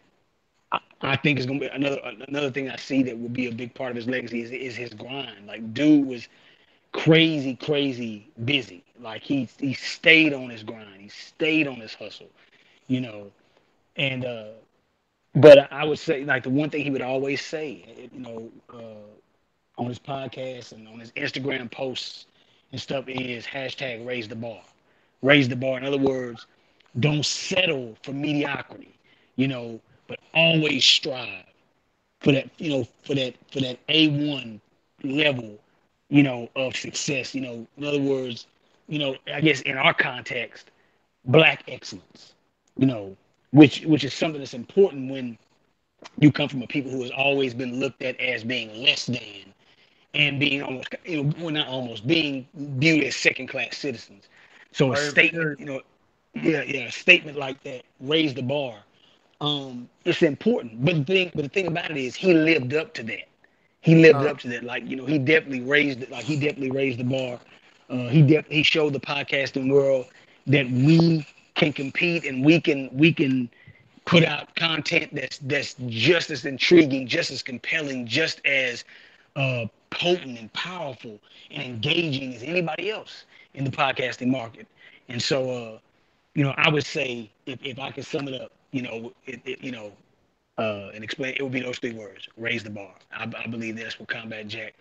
I think is gonna be another thing I see that will be a big part of his legacy is his grind. Like, dude was crazy, crazy busy. Like, he stayed on his grind, he stayed on his hustle, you know, and but I would say, like, the one thing he would always say, on his podcast and on his Instagram posts and stuff is hashtag raise the bar. Raise the bar. In other words, don't settle for mediocrity, but always strive for that, for that A1 level, of success. In other words, I guess in our context, black excellence, you know, which is something that's important when you come from a people who has always been looked at as being less than and being almost, well, not almost, being viewed as second class citizens. So a Or statement, yeah, a statement like that, raise the bar. It's important. But the thing about it is, he lived up to that. He lived uh, up to that. Like, he definitely raised it. Like, he definitely raised the bar. He showed the podcasting world that we can compete and we can put out content that's just as intriguing, just as compelling, just as potent and powerful and engaging as anybody else in the podcasting market. And so, I would say if I could sum it up, and explain, it would be those 3 words: raise the bar. I believe that's what Combat Jack.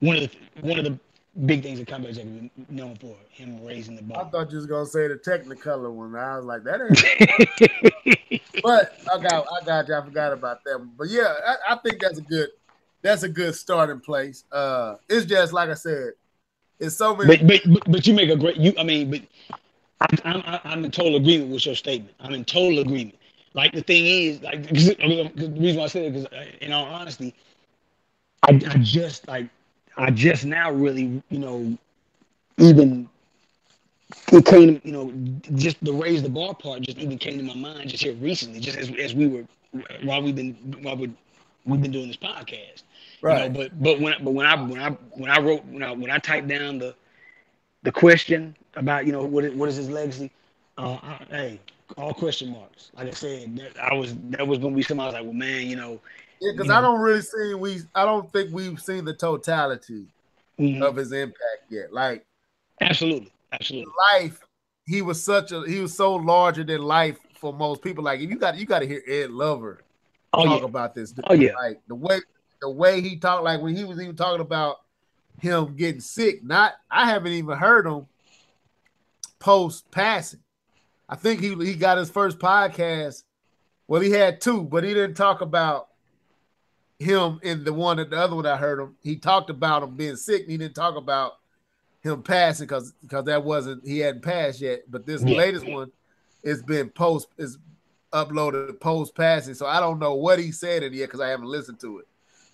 One of the big things that Combat Jack was known for, him raising the I bar. thought you was gonna say the Technicolor one. I was like, that ain't. But I got you. I forgot about that one. But yeah, I think that's a good starting place. It's just like I said, it's so many. But you make a great you. I mean, but I'm in total agreement with your statement. I'm in total agreement. Like the thing is, like 'cause the reason why I said it, because in all honesty, I just like I just now really even it came just the raise the bar part just even came to my mind just here recently, just as we were while we've been doing this podcast, Right. but when I wrote when I typed down the question about what is his legacy, hey, all question marks. Like I said, that was gonna be something I was like, well, man, Yeah, because you know, I don't think we've seen the totality mhm, of his impact yet. Like absolutely, absolutely. life, he was so larger than life for most people. Like if you got to hear Ed Lover Oh talk yeah, about this dude. oh yeah, Like the way he talked, like when he was even talking about him getting sick. Not I haven't even heard him post passing. I think he got his first podcast. Well, he had two, but he didn't talk about him in the other one I heard him. He talked about him being sick. And he didn't talk about him passing because that wasn't he hadn't passed yet. But this yeah, latest one is uploaded post passing. So I don't know what he said in yet because I haven't listened to it.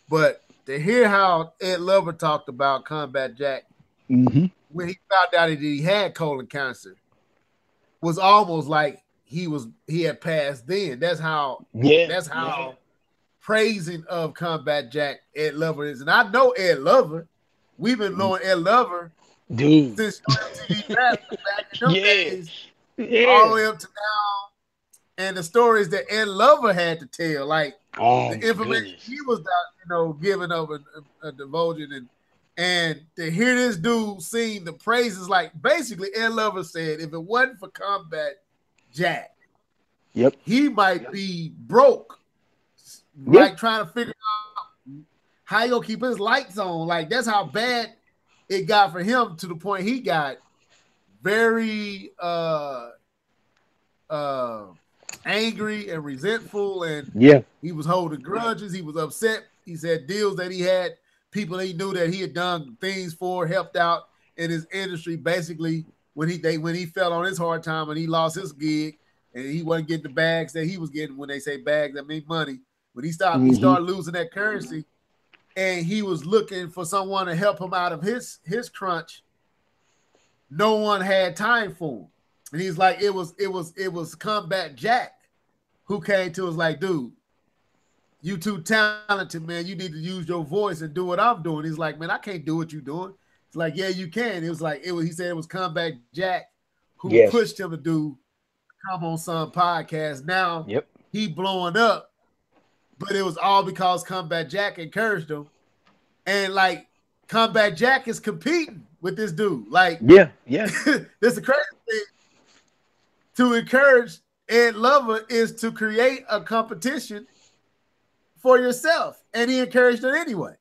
But to hear how Ed Lover talked about Combat Jack hmm, when he found out that he had colon cancer was almost like he had passed then. yeah, That's yeah, how praising of Combat Jack Ed Lover is. And I know Ed Lover. We've been knowing Ed Lover dude, since MTV back in them yeah, days, all the yeah. way up to now. And the stories that Ed Lover had to tell, like Oh the my information goodness. he was giving up and divulging, and to hear this dude sing the praises, like basically Ed Lover said, if it wasn't for Combat Jack, Yep. he might be broke, Yeah. like trying to figure out how he gonna keep his lights on. Like that's how bad it got for him to the point he got very uh angry and resentful, and Yeah. he was holding grudges. He was upset. He said deals that he had, people he knew that he had done things for, helped out in his industry. Basically, when he fell on his hard time and he lost his gig and he wasn't getting the bags that he was getting. When they say bags, that mean money. When he Hmm. started losing that currency, and he was looking for someone to help him out of his crunch. No one had time for him, and he's like, it was Combat Jack who came to us like, dude, you too talented, man. You need to use your voice and do what I'm doing. He's like, man, I can't do what you're doing. It's like, yeah, you can. It was like it was. He said it was Combat Jack who Yes. pushed him to do Come on Son podcast. Now Yep. he blowing up, but it was all because Combat Jack encouraged him. And like Combat Jack is competing with this dude. Like Yeah. Yeah. this is a crazy thing. To encourage Ed Lover is to create a competition for yourself. And he encouraged it anyway.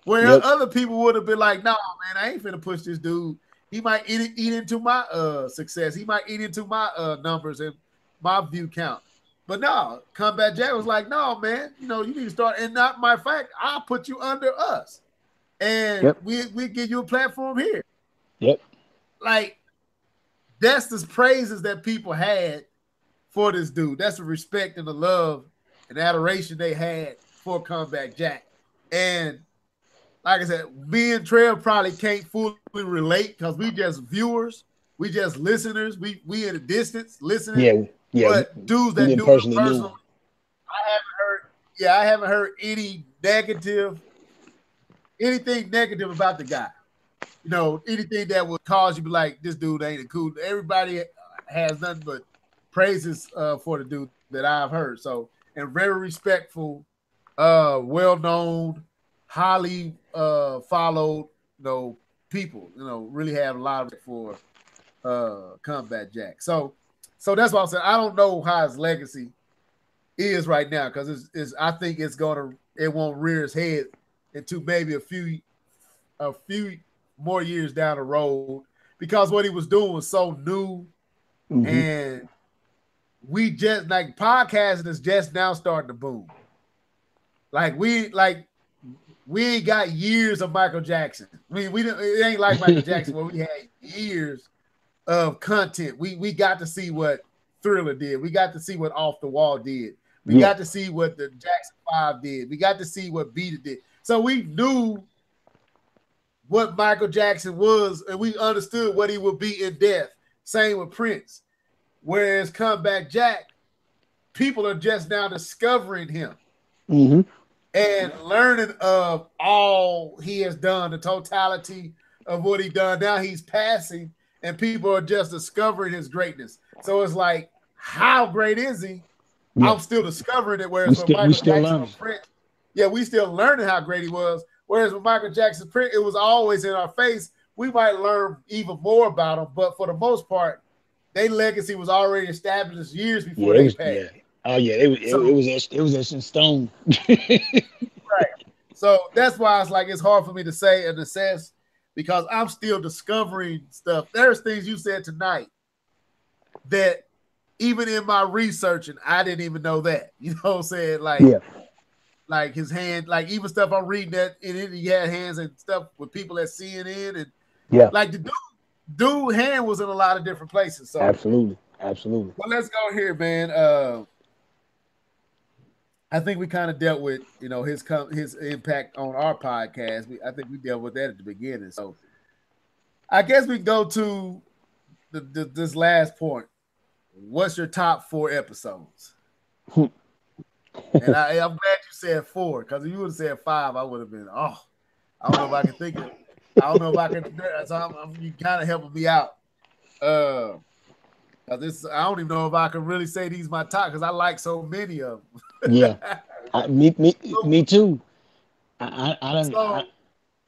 Where Yep. other people would have been like, no, man, I ain't finna push this dude. He might eat into my success. He might eat into my numbers and my view count. But no, Combat Jack was like, no, man, you need to start. And not my fact, I'll put you under us. And Yep. we give you a platform here. Yep. Like, that's the praises that people had for this dude. That's the respect and the love and adoration they had for Combat Jack. And like I said, me and Trev probably can't fully relate because we just viewers, we just listeners, we in the distance listening. Yeah. Yeah. But dudes We that didn't knew him personally knew personally, him. I haven't heard. Yeah, I haven't heard anything negative about the guy. Anything that would cause you to be like, this dude ain't a cool. Everybody has nothing but praises for the dude that I've heard. So, and very respectful, well known, highly followed, people. Really have a lot of respect for Combat Jack. So that's why I'm saying I don't know how his legacy is right now because I think it won't rear its head into maybe a few more years down the road because what he was doing was so new, Hmm. and we just like podcasting is just now starting to boom. Like we ain't got years of Michael Jackson. I mean, we didn't. It ain't like Michael Jackson where we had years of content. We got to see what Thriller did. We got to see what Off the Wall did. We Yeah. got to see what the Jackson Five did. We got to see what Beat It did. So we knew what Michael Jackson was, and we understood what he would be in death. Same with Prince. Whereas Comeback Jack, people are just now discovering him Hmm. and learning of all he has done, the totality of what he done. Now he's passing, and people are just discovering his greatness. So it's like, how great is he? Yeah. I'm still discovering it. We Whereas with still we Michael still Jackson or learning. Prince, yeah, we still learning how great he was. Whereas with Michael Jackson, Prince, it was always in our face. We might learn even more about him, but for the most part, their legacy was already established years before Yeah, it they was. passed. Yeah. Oh yeah, it So was it was etched in stone. right. So that's why it's like it's hard for me to say and assess because I'm still discovering stuff. There's things you said tonight that even in my researching, I didn't even know that. You know what I'm saying? Yeah. Like his hand, like even stuff I'm reading that in it, he had hands and stuff with people at CNN and Yeah. like the dude hand was in a lot of different places. So Absolutely. Absolutely. well, let's go here, man. I think we kind of dealt with his impact on our podcast. I think we dealt with that at the beginning. So I guess we go to this last point. What's your top 4 episodes? And I'm glad you said 4 because if you would have said 5, I would have been I don't know if I can think of. I don't know if I can. So you kind of helping me out. Uh, this I don't even know if I can really say these my top because I like so many of Yeah. them. Me too. I don't. so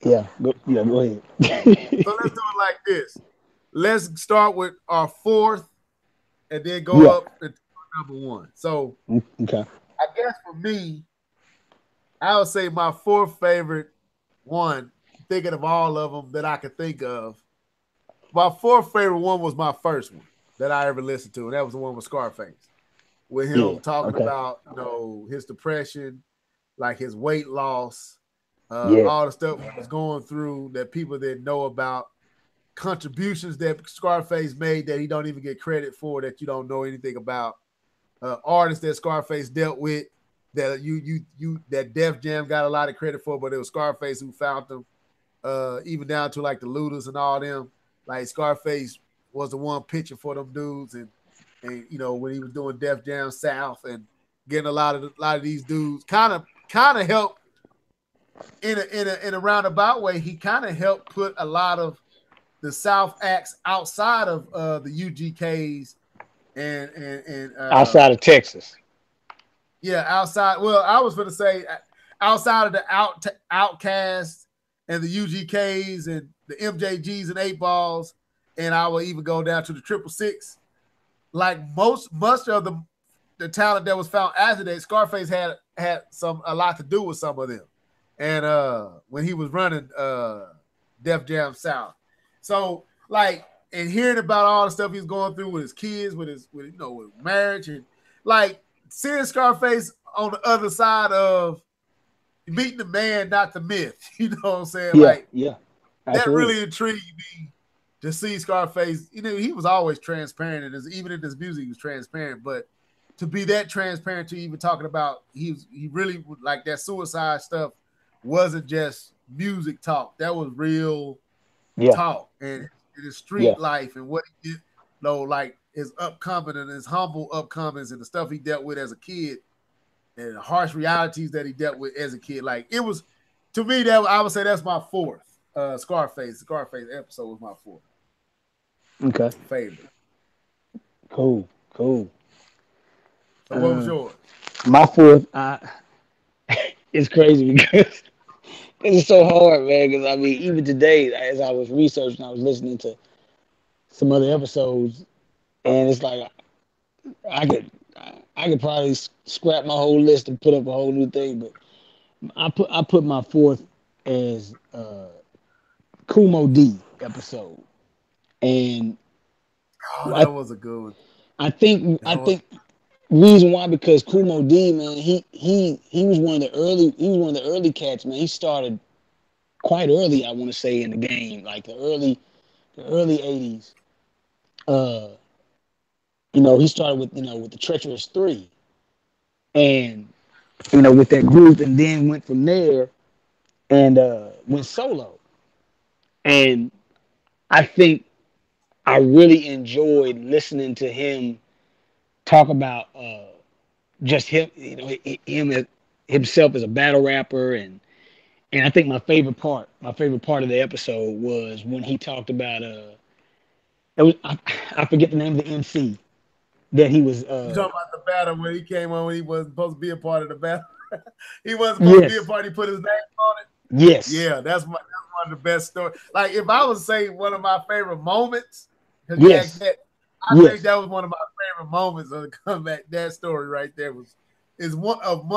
Yeah. Yeah. Go ahead. so let's do it like this. Let's start with our fourth and then go Yeah. up to number one. So Okay. I guess for me, I would say my fourth favorite one, thinking of all of them that I could think of. My fourth favorite one was my first one that I ever listened to, and that was the one with Scarface, with Yeah. him talking Okay. about his depression, like his weight loss, Yeah. all the stuff he was going through that people didn't know about, contributions that Scarface made that he don't even get credit for that you don't know anything about, artists that Scarface dealt with that that Def Jam got a lot of credit for, but it was Scarface who found them, even down to like the Luders and all them. Like Scarface was the one pitching for them dudes, and when he was doing Def Jam South and getting a lot of these dudes kind of helped in a roundabout way. He kind of helped put a lot of the South acts outside of the UGKs and Outside of Texas. yeah, outside. Well, I was going to say outside of the Outcasts and the UGKs and the MJGs and 8 balls, and I will even go down to the 666. Like much of the talent that was found after that, Scarface had a lot to do with some of them, and when he was running Def Jam South, so like and hearing about all the stuff he's going through with his kids, with marriage, and like seeing Scarface on the other side of meeting the man, not the myth. You know what I'm saying? Yeah. Like Yeah. that Absolutely. really intrigued me to see Scarface. He was always transparent, and even in his music, he was transparent. But to be that transparent, to even talking about he really like that suicide stuff wasn't just music talk. That was real Yeah. talk and his Yeah. street life and what he did. Like his upcoming and his humble upcomings and the stuff he dealt with as a kid and the harsh realities that he dealt with as a kid. Like it was to me that I would say that's my fourth. Scarface episode was my fourth Okay. favorite. Cool. Cool. So what was Uh, yours? my fourth. It's crazy because it's so hard, man. Because I mean, even today, as I was researching, I was listening to some other episodes, and it's like I could, I could probably scrap my whole list and put up a whole new thing. But I put my fourth as Kumo D episode, and Oh, I that was a good one. I think That I was think reason why, because Kumo D, man, he was one of the early cats, man. He started quite early, I want to say, in the game, like the early '80s. Uh, he started with with the Treacherous Three, and with that group, and then went from there and went solo. And I think I really enjoyed listening to him talk about just him, himself as a battle rapper, and I think my favorite part of the episode was when he talked about I forget the name of the MC that he was you talking about the battle when he came on when he wasn't supposed to be a part of the battle. He wasn't supposed to be a yes, part. He put his name on it. yes, Yeah, that's one of the best stories. Like if I would say one of my favorite moments, because you asked yes, that, I think yes. that was one of my favorite moments of the comeback. That story right there is one of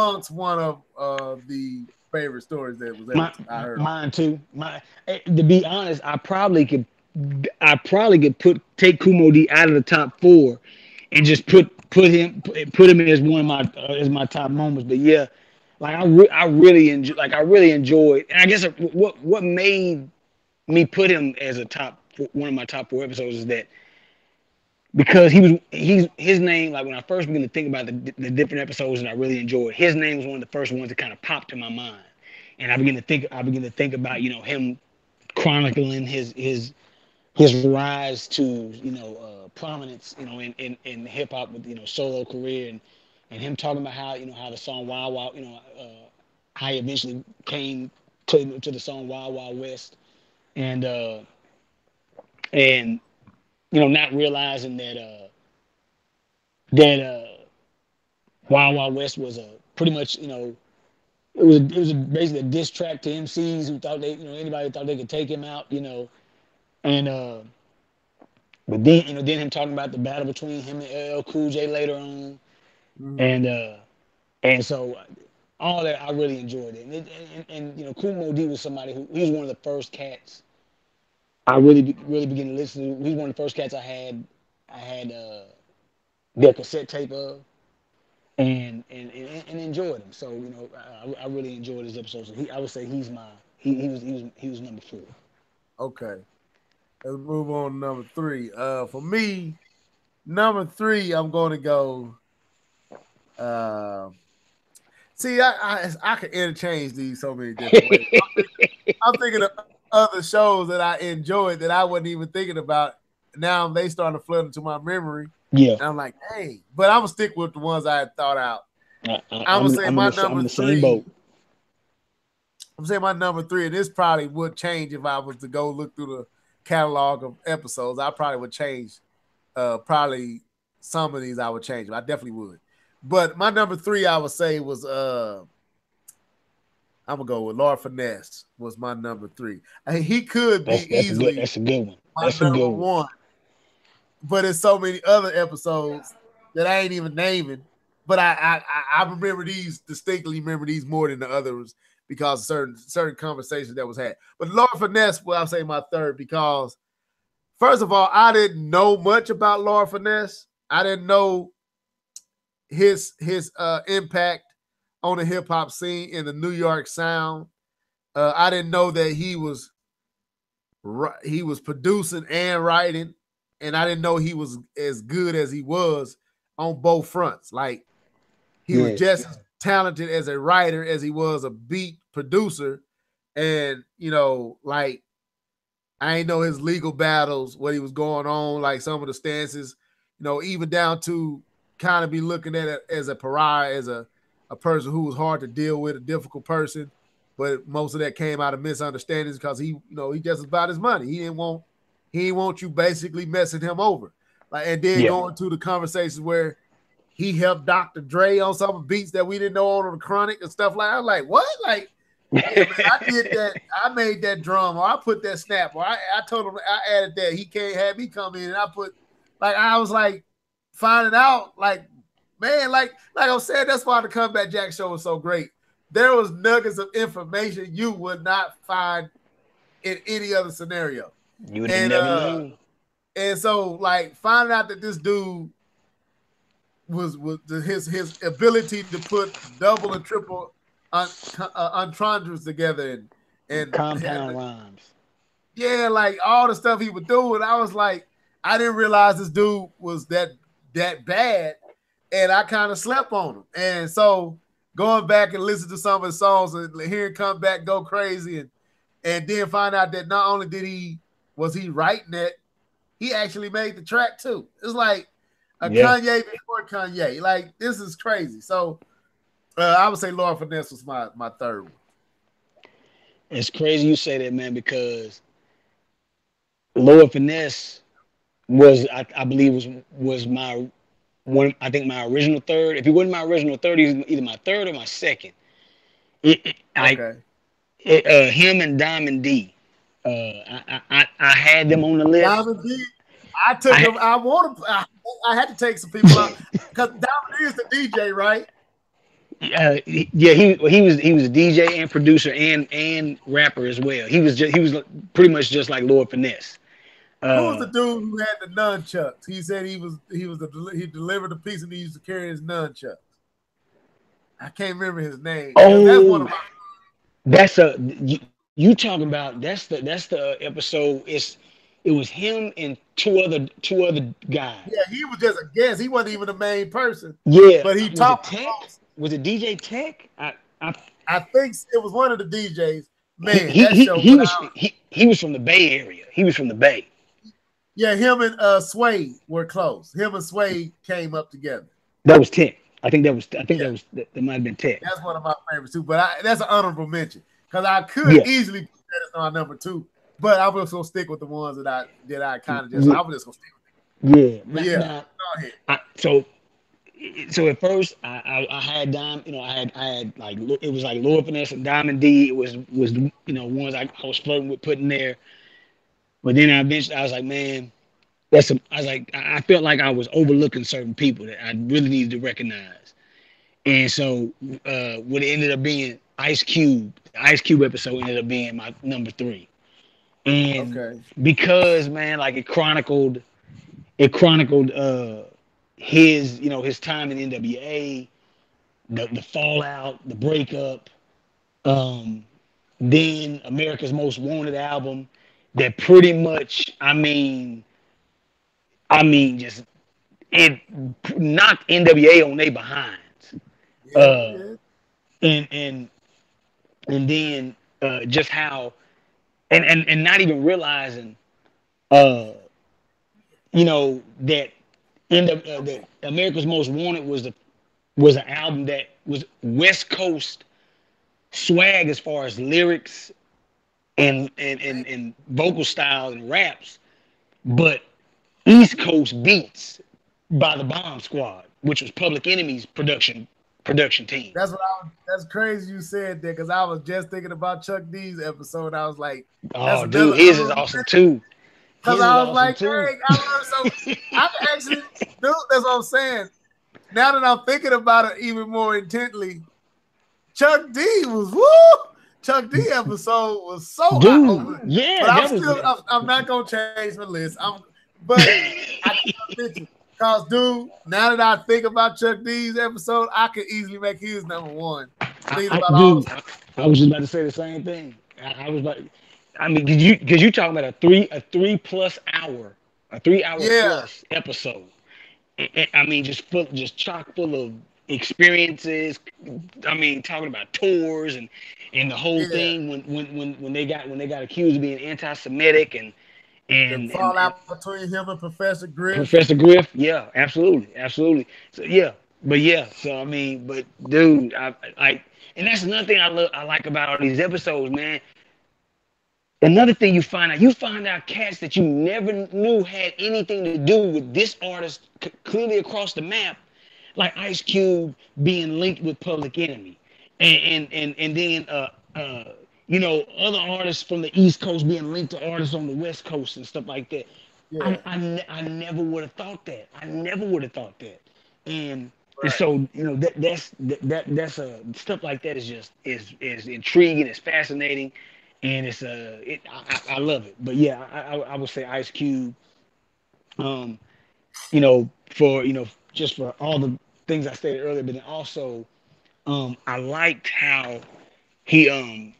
the favorite stories that was ever My I heard. mine too. To be honest, I probably could take Kumo D out of the top four, and just put him as one of my top moments. But yeah, like I really enjoyed, and I guess what made me put him as one of my top four episodes is that because his name, like when I first began to think about the different episodes that I really enjoyed, his name was one of the first ones that kind of popped in my mind, and I began to think about him chronicling his rise to prominence in hip hop with solo career, and him talking about how the song Wild Wild how he eventually came to the song Wild Wild West, and and not realizing that Wild Wild West was a pretty much it was basically a diss track to MCs who thought anybody thought they could take him out, and but then him talking about the battle between him and LL Cool J later on, Mm-hmm. and uh and so all that I really enjoyed it, and Kool Moe Dee was somebody who he was one of the first cats I really began to listen to. He was one of the first cats I had their cassette tape of, and enjoyed him. So I really enjoyed his episode. So I would say he was number four. Okay, let's move on to number three. For me, number three, I'm going to go. Uh, See, I can interchange these so many different ways. I'm thinking of other shows that I enjoyed that I wasn't even thinking about. Now they starting to flood into my memory, Yeah, and I'm like, hey, but I'm gonna stick with the ones I had thought out. I'm I'm gonna in, say I'm in my the I'm in number the same three. boat. I'm saying my number three, and this probably would change if I was to go look through the catalog of episodes. I probably would change. Probably some of these I would change. I definitely would. But my number three, I would say, was I'm gonna go with Lord Finesse was my number three. I mean, he could be easily That's a good one. my That's a good number one. one, but there's so many other episodes that I ain't even naming. But I remember these distinctly. Remember these more than the others because of certain conversations that was had. But Lord Finesse, well, I'll say my third because first of all, I didn't know much about Lord Finesse. I didn't know his impact on the hip hop scene in the New York sound. I didn't know that he was producing and writing, and I didn't know he was as good as he was on both fronts. Like he was Yeah, just as talented as a writer as he was a beat producer, and like I ain't know his legal battles, what he was going on, like some of the stances, even down to kind of be looking at it as a pariah, as a person who was hard to deal with, a difficult person. But most of that came out of misunderstandings because he just was about his money. He didn't want you basically messing him over. Like, and then yeah, going to the conversations where he helped Dr. Dre on some beats that we didn't know on the Chronic and stuff like that. I'm like, what? Like, yeah, man, I did that. I made that drum, or I put that snap, or I told him I added that. He can't have me come in, and I put like I was like finding out, like man, like I said, that's why the Comeback Jack show was so great. There was nuggets of information you would not find in any other scenario. You would have And never known. so like finding out that this dude was his ability to put double and triple entendres together and had Compound the, rhymes. yeah, like all the stuff he would do, and I was like, I didn't realize this dude was that bad, and I kind of slept on him, and so going back and listen to some of his songs and hearing come back go crazy, and then find out that not only did he was he writing it, he actually made the track too. It's like a Yeah, Kanye before Kanye. Like this is crazy. So I would say Lord Finesse was my third one. it's crazy you say that, man, because Lord Finesse was, I believe, was my one. I think my original third. If he wasn't my original third, he was either my third or my second. Like Okay. him and Diamond D. I had them on the list. Diamond D, I took I him. I had to take some people out because Diamond D is the DJ, right? yeah, he was a DJ and producer and rapper as well. He was pretty much just like Lord Finesse. Who was the Uh, dude who had the nunchucks? He said he delivered the piece and he used to carry his nunchucks. I can't remember his name. That's one of oh, my. that's you talking about that's the episode. It was him and two other guys. Yeah, he was just a guest. He wasn't even the main person, Yeah, but he was it talked the Tech? most. Was it DJ Tech? I I think it was one of the DJs. Man, that he show he went was out. he was from the Bay Area. He was from the Bay. Yeah, him and Sway were close. Him and Sway came up together. That was Tech. I think Yeah, that might have been Tech. that's one of my favorites too. But that's an honorable mention because I could Yeah, easily put that as my number two. But I was gonna stick with the ones that I kind of just. yeah, I was just gonna stick with it. yeah. But yeah, go ahead. So at first I had I had like it was like Lord Finesse and Diamond D. It was ones I was flirting with putting there. But then I was like, man, I was like I felt like I was overlooking certain people that I really needed to recognize. And so what it ended up being Ice Cube. The Ice Cube episode ended up being my number three. And Okay, because man, like it chronicled his his time in NWA, the fallout, the breakup, um, then America's Most Wanted album that pretty much just it knocked NWA on their behinds. yeah, Uh, yeah, and and and then just how and not even realizing uh that that America's Most Wanted was an album that was West Coast swag as far as lyrics and vocal style and raps, but East Coast beats by the Bomb Squad, which was Public Enemy's production team. That's crazy you said that because I was just thinking about Chuck D's episode. I was like, that's Oh, dude, another his is honorable awesome too. because His is I was awesome like, too. dang, I learned so. I can actually do. That's what I'm saying. Now that I'm thinking about it even more intently, Chuck D was woo. Chuck D episode was so eye Dude, opening. But yeah, I'm that was still I'm not gonna change my list. But I gotta mention because dude, now that I think about Chuck D's episode, I could easily make his number one. Thinking about all the dude, stuff. I was just about to say the same thing. I was about, I mean, because you talking about a 3 plus hour, a 3 hour Yeah, plus episode. I mean, just chock full of experiences. I mean, talking about tours and the whole yeah. thing when they got accused of being anti-Semitic The and fallout between him and Professor Griff. Professor Griff, yeah, absolutely, absolutely. So yeah, but yeah, so I mean, but dude, and that's another thing I like about all these episodes, man. Another thing you find out cats that you never knew had anything to do with this artist clearly across the map, like Ice Cube being linked with Public Enemy, and then other artists from the East Coast being linked to artists on the West Coast and stuff like that. Yeah, I never would have thought that. I never would have thought that. And right. so that's stuff like that is just is intriguing, it's fascinating, and I love it. But yeah, I would say Ice Cube. Um, for just for all the things I stated earlier, but then also I liked how he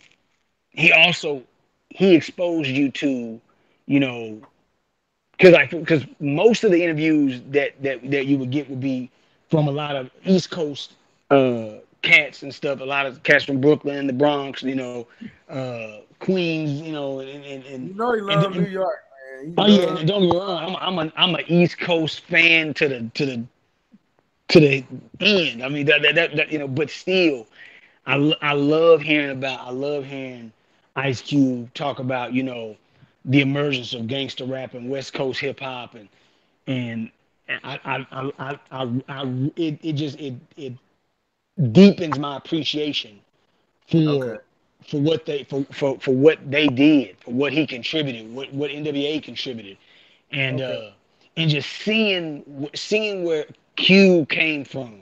he also he exposed you to you know because most of the interviews that you would get would be from a lot of East Coast cats and stuff. A lot of cats from Brooklyn, the Bronx, Queens, You know he love New and York, man. He oh yeah, love. and don't get me wrong, I'm a East Coast fan to the end. I mean but still, I love hearing Ice Cube talk about the emergence of gangster rap and West Coast hip hop and it deepens my appreciation Okay, for for what they did, for what he contributed, what NWA contributed, and okay, uh and just seeing where Q came from.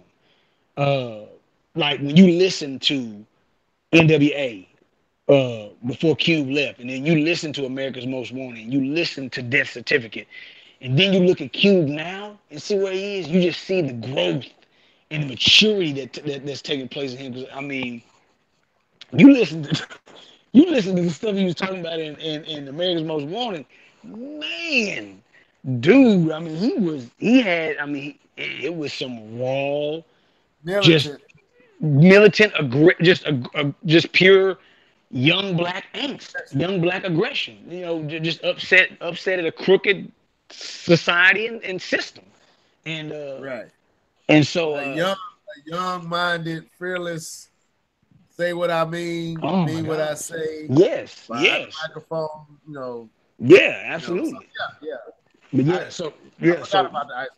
Uh like when you listen to NWA before Cube left, and then you listen to America's Most Wanted, you listen to Death Certificate, and then you look at Cube now and see where he is. You just see the growth and the maturity that's taking place in him. 'Cause, I mean, you listen to you listen to the stuff he was talking about in America's Most Wanted, man, dude. I mean, he had. I mean, it was some raw, just militant. militant, just pure young black angst, young black aggression. Just upset at a crooked society and system, and uh, Right. and so A young-minded, fearless. Say what I oh my mean what I gosh, say yes, behind the yes, microphone. yeah, So absolutely. yeah, But yeah. I yeah, forgot so about the ice.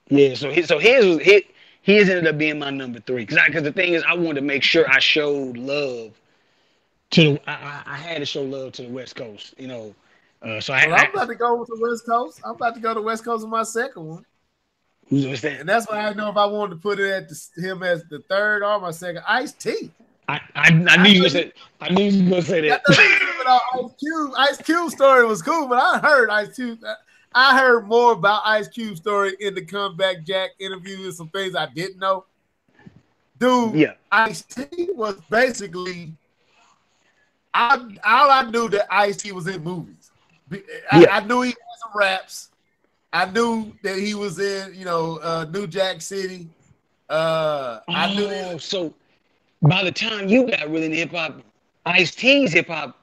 yeah, so his ended up being my number three because the thing is I wanted to make sure I showed love I had to show love to the West Coast, So Well, I'm about to go with the West Coast. I'm about to go to West Coast with my second one, who's that? and that's why I know if I wanted to put it at him as the third or my second. Ice T. I I knew you know were you. gonna say I knew you were gonna say I that. know you tripping on Ice Cube. Ice Cube story was cool, but I heard Ice Cube. I heard more about Ice Cube story in the Comeback Jack interview and some things I didn't know. Dude, Yeah, Ice T was basically all I knew that Ice T was in movies. yeah. I knew he had some raps. I knew that he was in, New Jack City. I knew this. Oh, so by the time you got really into hip hop, Ice T's hip hop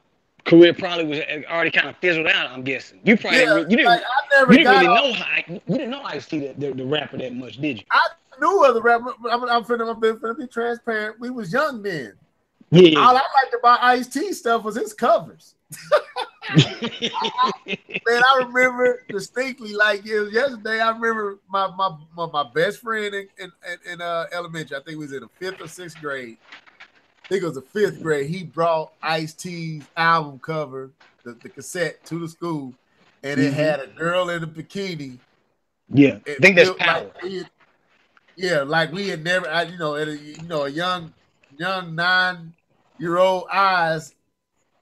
career probably was already kind of fizzled out. I'm guessing you probably Yeah, didn't re- like I never you didn't got really off. know you didn't know Ice T the rapper that much, did you? I knew other rappers. I'm finna be transparent. We was young then. Yeah, yeah, All I liked about Ice T stuff was his covers. yeah. Man, I remember distinctly like it was yesterday. I remember my best friend in elementary. I think he was in the fifth or sixth grade. I think it was the fifth grade. He brought Ice T's album cover, the cassette, to the school, and it hmm had a girl in a bikini. Yeah, I It think that's looked like power. yeah, like we had never, a young 9-year old eyes.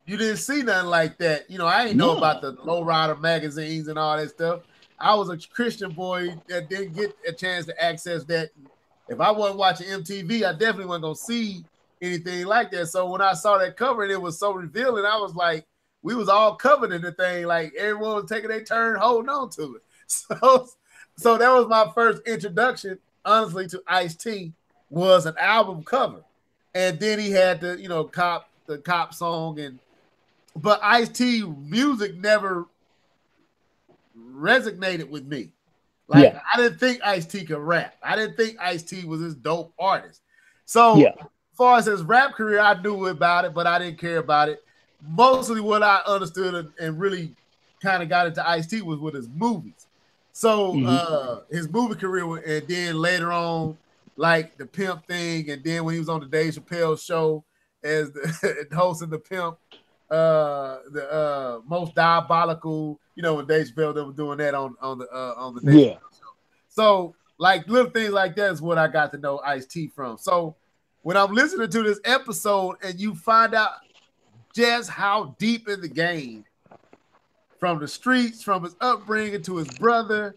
You didn't see nothing like that. I didn't know about No, the lowrider magazines and all that stuff. I was a Christian boy that didn't get a chance to access that. If I wasn't watching MTV, I definitely wasn't gonna see anything like that. So when I saw that cover and it was so revealing, I was like, we was all covered in the thing. Like everyone was taking their turn holding on to it. So that was my first introduction, honestly, to Ice T was an album cover, and then he had the cop song but Ice T music never resonated with me. Like yeah, I didn't think Ice T could rap. I didn't think Ice T was this dope artist. So yeah, as far as his rap career, I knew about it, but I didn't care about it. Mostly what I understood and really kind of got into Ice T was with his movies. So hmm his movie career, and then later on, like the pimp thing, and then when he was on the Dave Chappelle show as the hosting the pimp, the most diabolical, when Dave Chappelle they were doing that on the Dave yeah, Chappelle show. So like little things like that is what I got to know Ice T from. So when I'm listening to this episode and you find out just how deep in the game, from the streets, from his upbringing to his brother,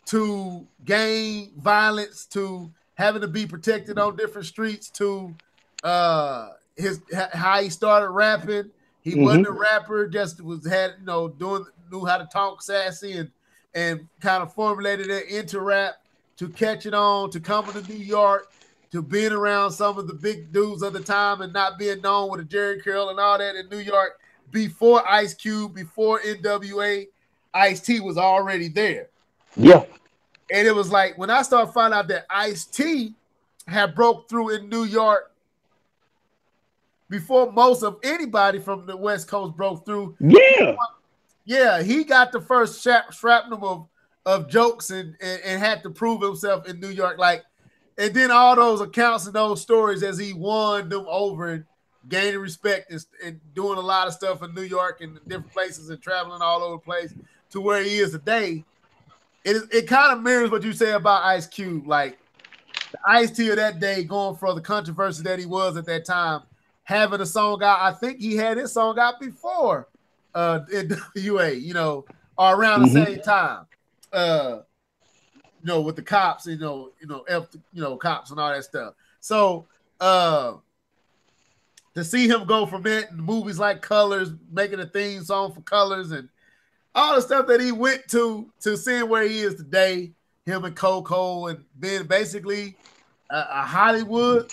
to gang violence, to having to be protected on different streets, to his how he started rapping. He wasn't a Mm-hmm. rapper, just was had doing knew how to talk sassy and kind of formulated it into rap, to catching on, to coming to New York, to being around some of the big dudes of the time and not being known with a Jerry Curl and all that in New York before Ice Cube, before NWA. Ice T was already there. Yeah. And it was like when I started finding out that Ice T had broke through in New York before most of anybody from the West Coast broke through. Yeah. Yeah, he got the first shrapnel of jokes and had to prove himself in New York. Like, and then all those accounts and those stories as he won them over and gaining respect and doing a lot of stuff in New York and different places and traveling all over the place to where he is today. It kind of mirrors what you say about Ice Cube. Like the Ice T of that day, going for the controversy that he was at that time, having a song out. I think he had his song out before NWA, or around the Mm-hmm. same time. Uh, with the cops, cops and all that stuff. So to see him go from that in movies like Colors, making a theme song for Colors, and all the stuff that he went to seeing where he is today, him and Coco, and being basically a Hollywood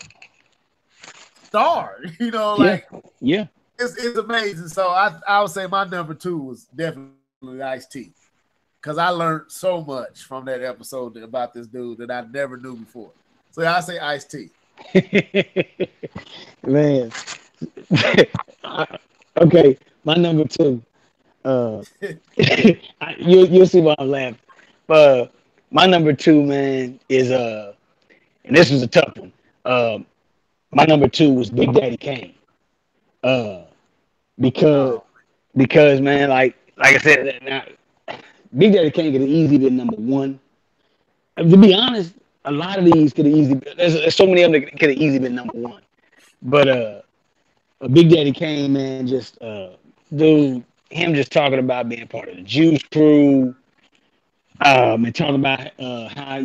star, Yeah. like Yeah. it's amazing. So I would say my number two was definitely Ice T, because I learned so much from that episode about this dude that I never knew before. So I say Ice T. Man. Okay. My number two. Uh, you'll see why I'm laughing. But my number two, man, is and this was a tough one. My number two was Big Daddy Kane. Uh, because Oh, man, like I said, now, Big Daddy Kane could have easily been number one. To be honest, a lot of these could have easily been, there's so many of them that could have easily been number one. But Big Daddy Kane, man, just dude, him just talking about being part of the Juice Crew, and talking about how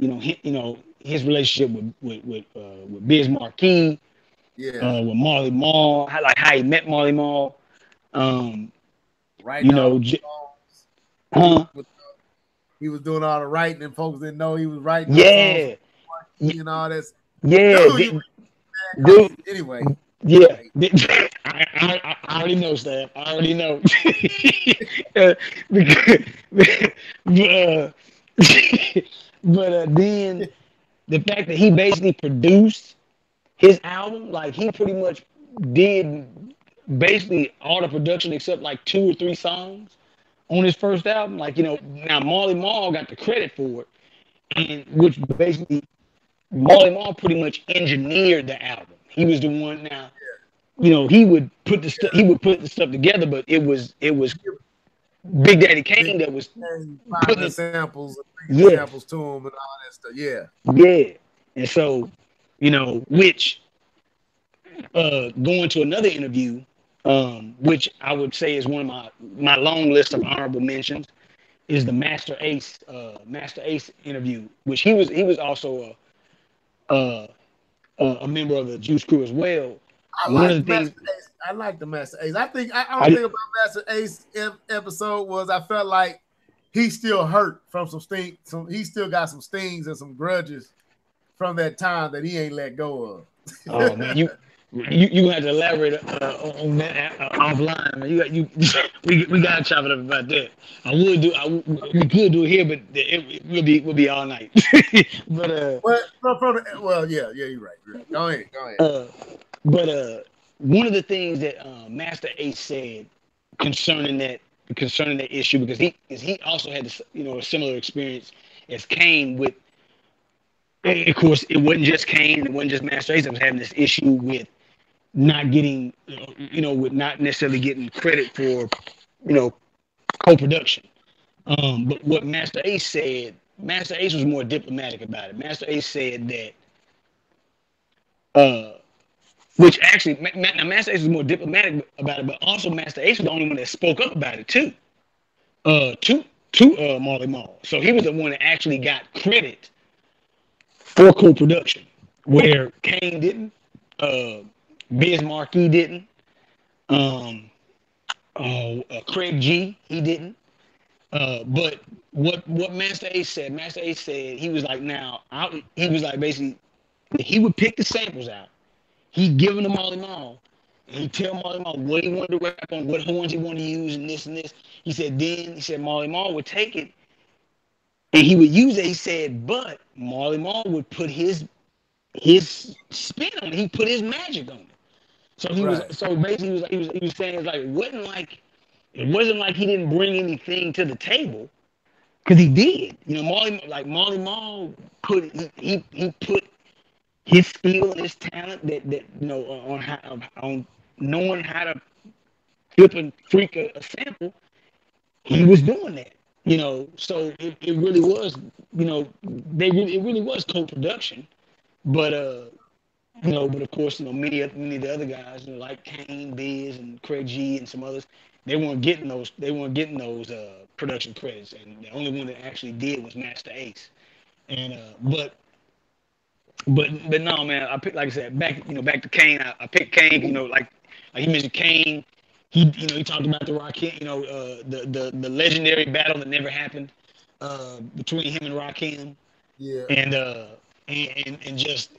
his relationship with Biz Markie, yeah, with Marley Marl, how he met Marley Marl, um, writing you all know, the songs. huh? He was doing all the writing, and folks didn't know he was writing those songs Yeah, for Marquis and all this. yeah, Dude, you dude, anyway. yeah. I already know, Steph. I already know. uh, because, uh, but then the fact that he basically produced his album, like he pretty much did basically all the production except like two or three songs on his first album. Like, now Marley Marl got the credit for it, and which basically Marley Marl pretty much engineered the album. He was the one. Now, he would put the stuff together, but it was Big Daddy Big Kane that was finding putting it. samples and bringing Yes, samples to him and all that stuff. Yeah. yeah. And so, which going to another interview, which I would say is one of my long list of honorable mentions, is the Master Ace interview, which he was also a member of the Juice Crew as well. I One of like the the things Master Ace. I like the Master Ace. I think I don't I think about Master Ace episode was I felt like he still hurt from some sting. He still got some stings and some grudges from that time that he ain't let go oh of. man, you have to elaborate on that offline. Man. We gotta chop it up about that. We could do it here, but we'll be all night. but yeah, you're right. You're right. Go ahead. Go ahead. uh, but one of the things that Master Ace said concerning that concerning that issue, because he also had this, a similar experience as Kane with. And of course, it wasn't just Kane, it wasn't just Master Ace that was having this issue with not getting, with not necessarily getting credit for, co-production. But what Master Ace said, Master Ace was more diplomatic about it. Master Ace said that uh, which actually, now Master Ace was more diplomatic about it, but also Master Ace was the only one that spoke up about it too. To Marley Marl. So he was the one that actually got credit for co-production, where Kane didn't, uh, Biz Markie didn't, um, Craig G he didn't. But what Master Ace said, he was like, he was like basically he would pick the samples out. He'd give them to Marley Marl, and he'd tell Marley Marl what he wanted to rap on, what horns he wanted to use, and this and this. He said Marley Marl would take it and he would use it. He said, but Marley Marl would put his spin on it. He put his magic on it. Right. So basically he was saying it's like it wasn't like he didn't bring anything to the table because he did. You know, Marley Marl he put his skill and his talent that you know on knowing how to flip and freak a sample. He was doing that. You know, so it really was, you know, it really was co-production. But but of course, many of the other guys, you know, like Kane, Biz, and Craig G, and some others, they weren't getting those production credits, and the only one that actually did was Master Ace. And but no, man, I picked, like I said, back to Kane. I picked Kane, like you mentioned Kane. He talked about the Rakim, the legendary battle that never happened between him and Rakim, Yeah. and and just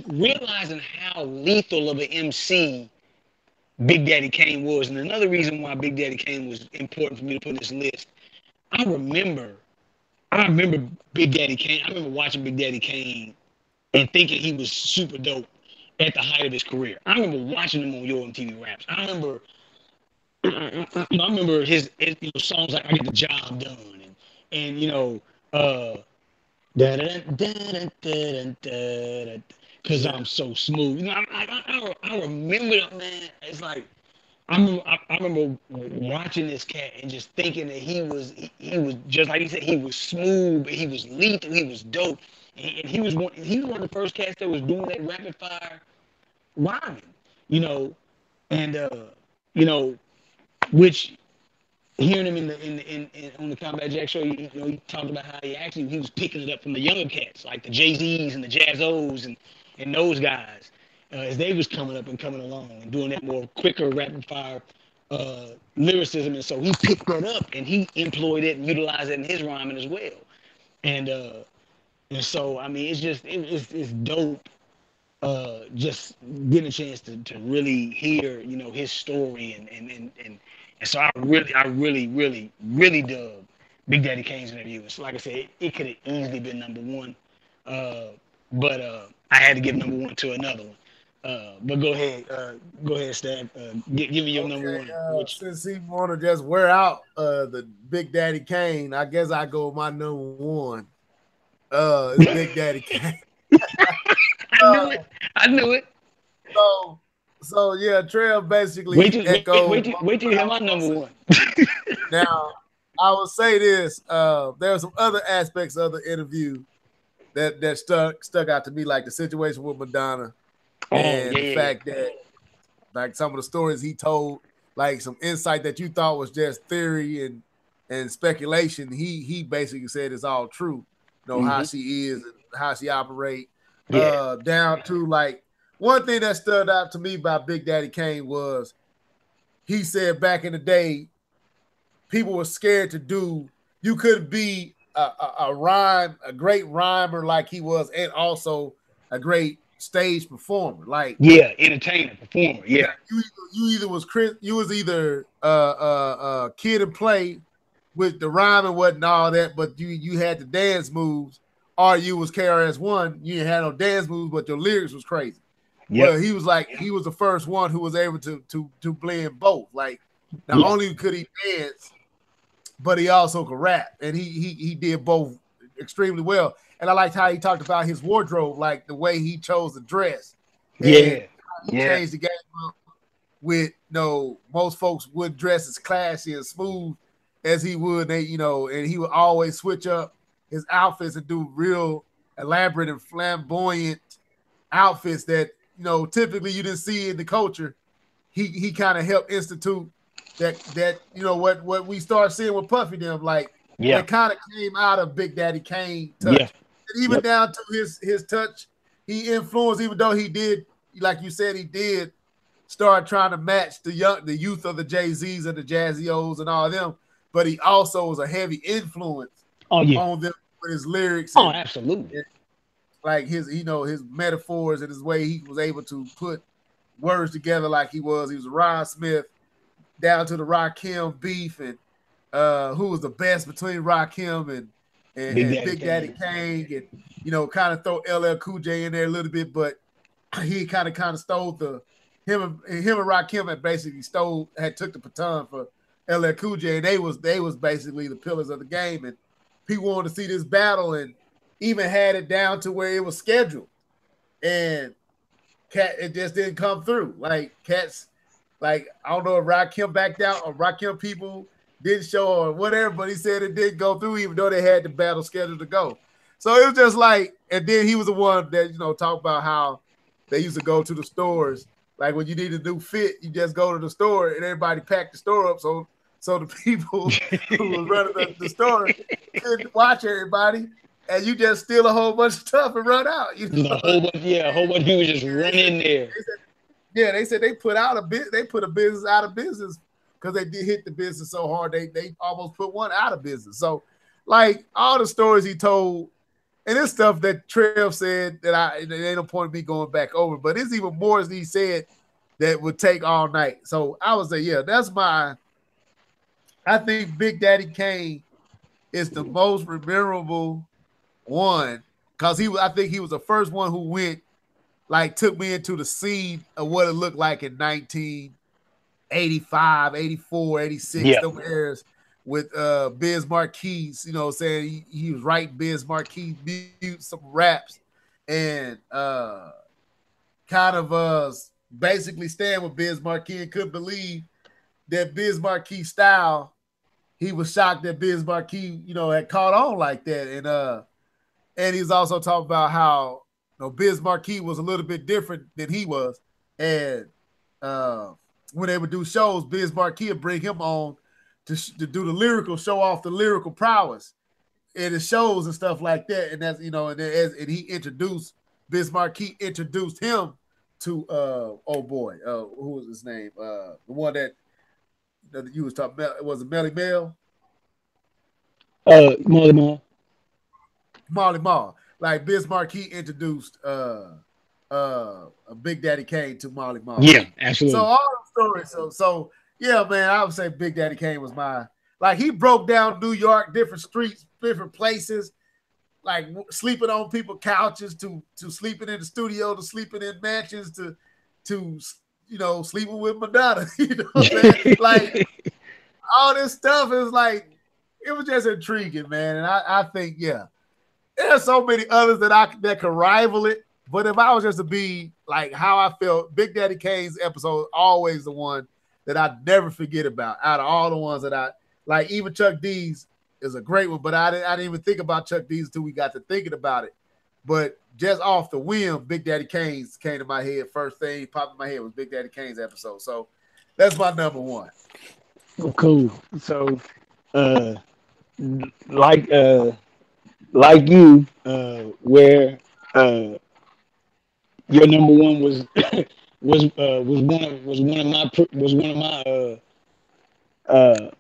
realizing how lethal of an MC Big Daddy Kane was. And another reason why Big Daddy Kane was important for me to put in this list, I remember I remember Big Daddy Kane. I remember watching Big Daddy Kane and thinking he was super dope at the height of his career. I remember watching him on Yo MTV Raps. I remember his songs like "I Get the Job Done" and uh, because Yeah. I'm so smooth. You know, I remember that, man. It's like I remember watching this cat and just thinking that he was just like he said, he was smooth, he was lethal, he was dope, and he was one of the first cats that was doing that rapid fire rhyming, you know, and you know, which hearing him on the Combat Jack show, he talked about how he was picking it up from the younger cats like the Jay Z's and the Jazzos and those guys as they was coming up and coming along and doing that more quicker rapid fire lyricism, and so he picked that up and he employed it and utilized it in his rhyming as well, and so I mean it's dope just getting a chance to really hear, his story and so I really dug Big Daddy Kane's interview. And so like I said, it could have easily been number one, uh, but I had to give number one to another one. But go ahead, Stab. Give me your number Okay. one. Which Since he want to just wear out the Big Daddy Kane, I guess I go with my number one. It's Big Daddy Kane. I knew it. I knew it. So, so yeah, Trail basically echoed Wait till what you I hear was my gonna number say. one. Now, I will say this: there are some other aspects of the interview that stuck out to me, like the situation with Madonna Oh and yeah, the yeah, yeah. fact that like some of the stories he told, like some insight that you thought was just theory and speculation. He basically said it's all true. You know how Mm-hmm. she is and how she operate. Yeah, Down to like one thing that stood out to me about Big Daddy Kane was he said back in the day people were scared to do. You could be a great rhymer like he was, and also a great stage performer. Like yeah. Entertainer, performer. now, Yeah, you was either kid and play with the rhyme and wasn't all that, but you had the dance moves, or you was KRS-One, you didn't have no dance moves, but your lyrics was crazy. Well, yep, he was the first one who was able to blend both. Like not yeah, only could he dance, but he also could rap, and he did both extremely well. And I liked how he talked about his wardrobe, like the way he chose to dress, and yeah, he yeah, changed the game up with most folks would dress as classy and smooth as he would. And he would always switch up his outfits and do real elaborate and flamboyant outfits that typically you didn't see in the culture. He kind of helped institute that what we start seeing with Puffy them, like Yeah. that kind of came out of Big Daddy Kane Yeah. touch, and even Yep. down to his touch, he influenced. Even though he did, like you said, he did start trying to match the youth of the Jay Z's and the Jazzy O's and all of them, but he also was a heavy influence Oh yeah. on them with his lyrics Oh, and, absolutely. and like his metaphors and his way he was able to put words together like he was. He was Ron Smith down to the Rakim beef and who was the best between Rakim Big and Daddy Big Daddy Kane. Kane, and kind of throw LL Cool J in there a little bit, but he kind of stole the him and Rakim had basically had took the baton for LL Cool J, and they was basically the pillars of the game, and people wanted to see this battle, and even had it down to where it was scheduled, and Cat it just didn't come through. Like Cats, like I don't know if Rakim backed out or Rakim people didn't show or whatever, but he said it didn't go through, even though they had the battle scheduled to go. So it was just like, and then he was the one that talked about how they used to go to the stores. Like when you need a new fit, you just go to the store and everybody packed the store up so the people who was running the store couldn't watch everybody, and you just steal a whole bunch of stuff and run out. Just a whole bunch, yeah, a whole bunch of people just They run said, in there. they said they put out a bit. They put a business out of business because they did hit the business so hard. They almost put one out of business. So, like all the stories he told, and this stuff that Trev said that there ain't no point in me going back over. But it's even more as he said that would take all night. So I would say, yeah, that's my. I think Big Daddy Kane is the most memorable one because I think he was the first one who went like took me into the scene of what it looked like in 1985, 84, 86, Yeah. them eras with Biz Marquis, saying he was writing Biz Marquis mute some raps and kind of basically staying with Biz Marquis and couldn't believe that Biz Marquis style. He was shocked that Biz Marquis, had caught on like that. And he's also talking about how Biz Marquis was a little bit different than he was. And uh, when they would do shows, Biz Marquis would bring him on to do the lyrical, show off the lyrical prowess in his shows and stuff like that. And that's and he introduced Biz Marquis introduced him to oh boy, who was his name? The one that you was talking about, was it Melly Mel? Molly Mall. Marley Marl. Like Biz Marquis introduced Big Daddy Kane to Marley Marl. Yeah, So absolutely. all the stories. So yeah, man, I would say Big Daddy Kane was my like he broke down New York, different streets, different places, like sleeping on people's couches to sleeping in the studio, to sleeping in mansions, to sleeping with Madonna. You know what I'm saying? Like all this stuff is like it was just intriguing, man. And I think yeah, there's so many others that could rival it. But if I was just to be like how I felt, Big Daddy Kane's episode always the one that I never forget about. Out of all the ones that I like, even Chuck D's is a great one. But I didn't even think about Chuck D's until we got to thinking about it. But just off the whim, Big Daddy Kane's came to my head. First thing popped in my head was Big Daddy Kane's episode. So that's my number one. Cool. So, uh, like uh, like you, where uh, your number one was was one of my uh,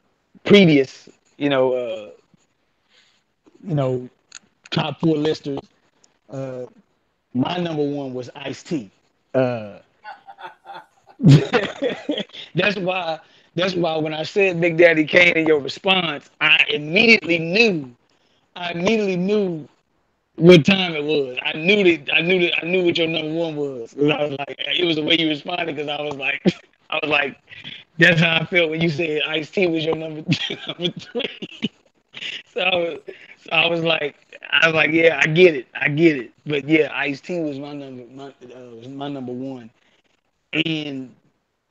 previous you know top four listers. Uh, my number one was Ice T. Uh, that's why. That's why when I said Big Daddy Kane in your response, I immediately knew what time it was. I knew what your number one was. 'Cause I was like, it was the way you responded. Because I was like, I was like, that's how I felt when you said Ice T was your number number three. So I was like, yeah, I get it. But yeah, Ice T was was my number one. And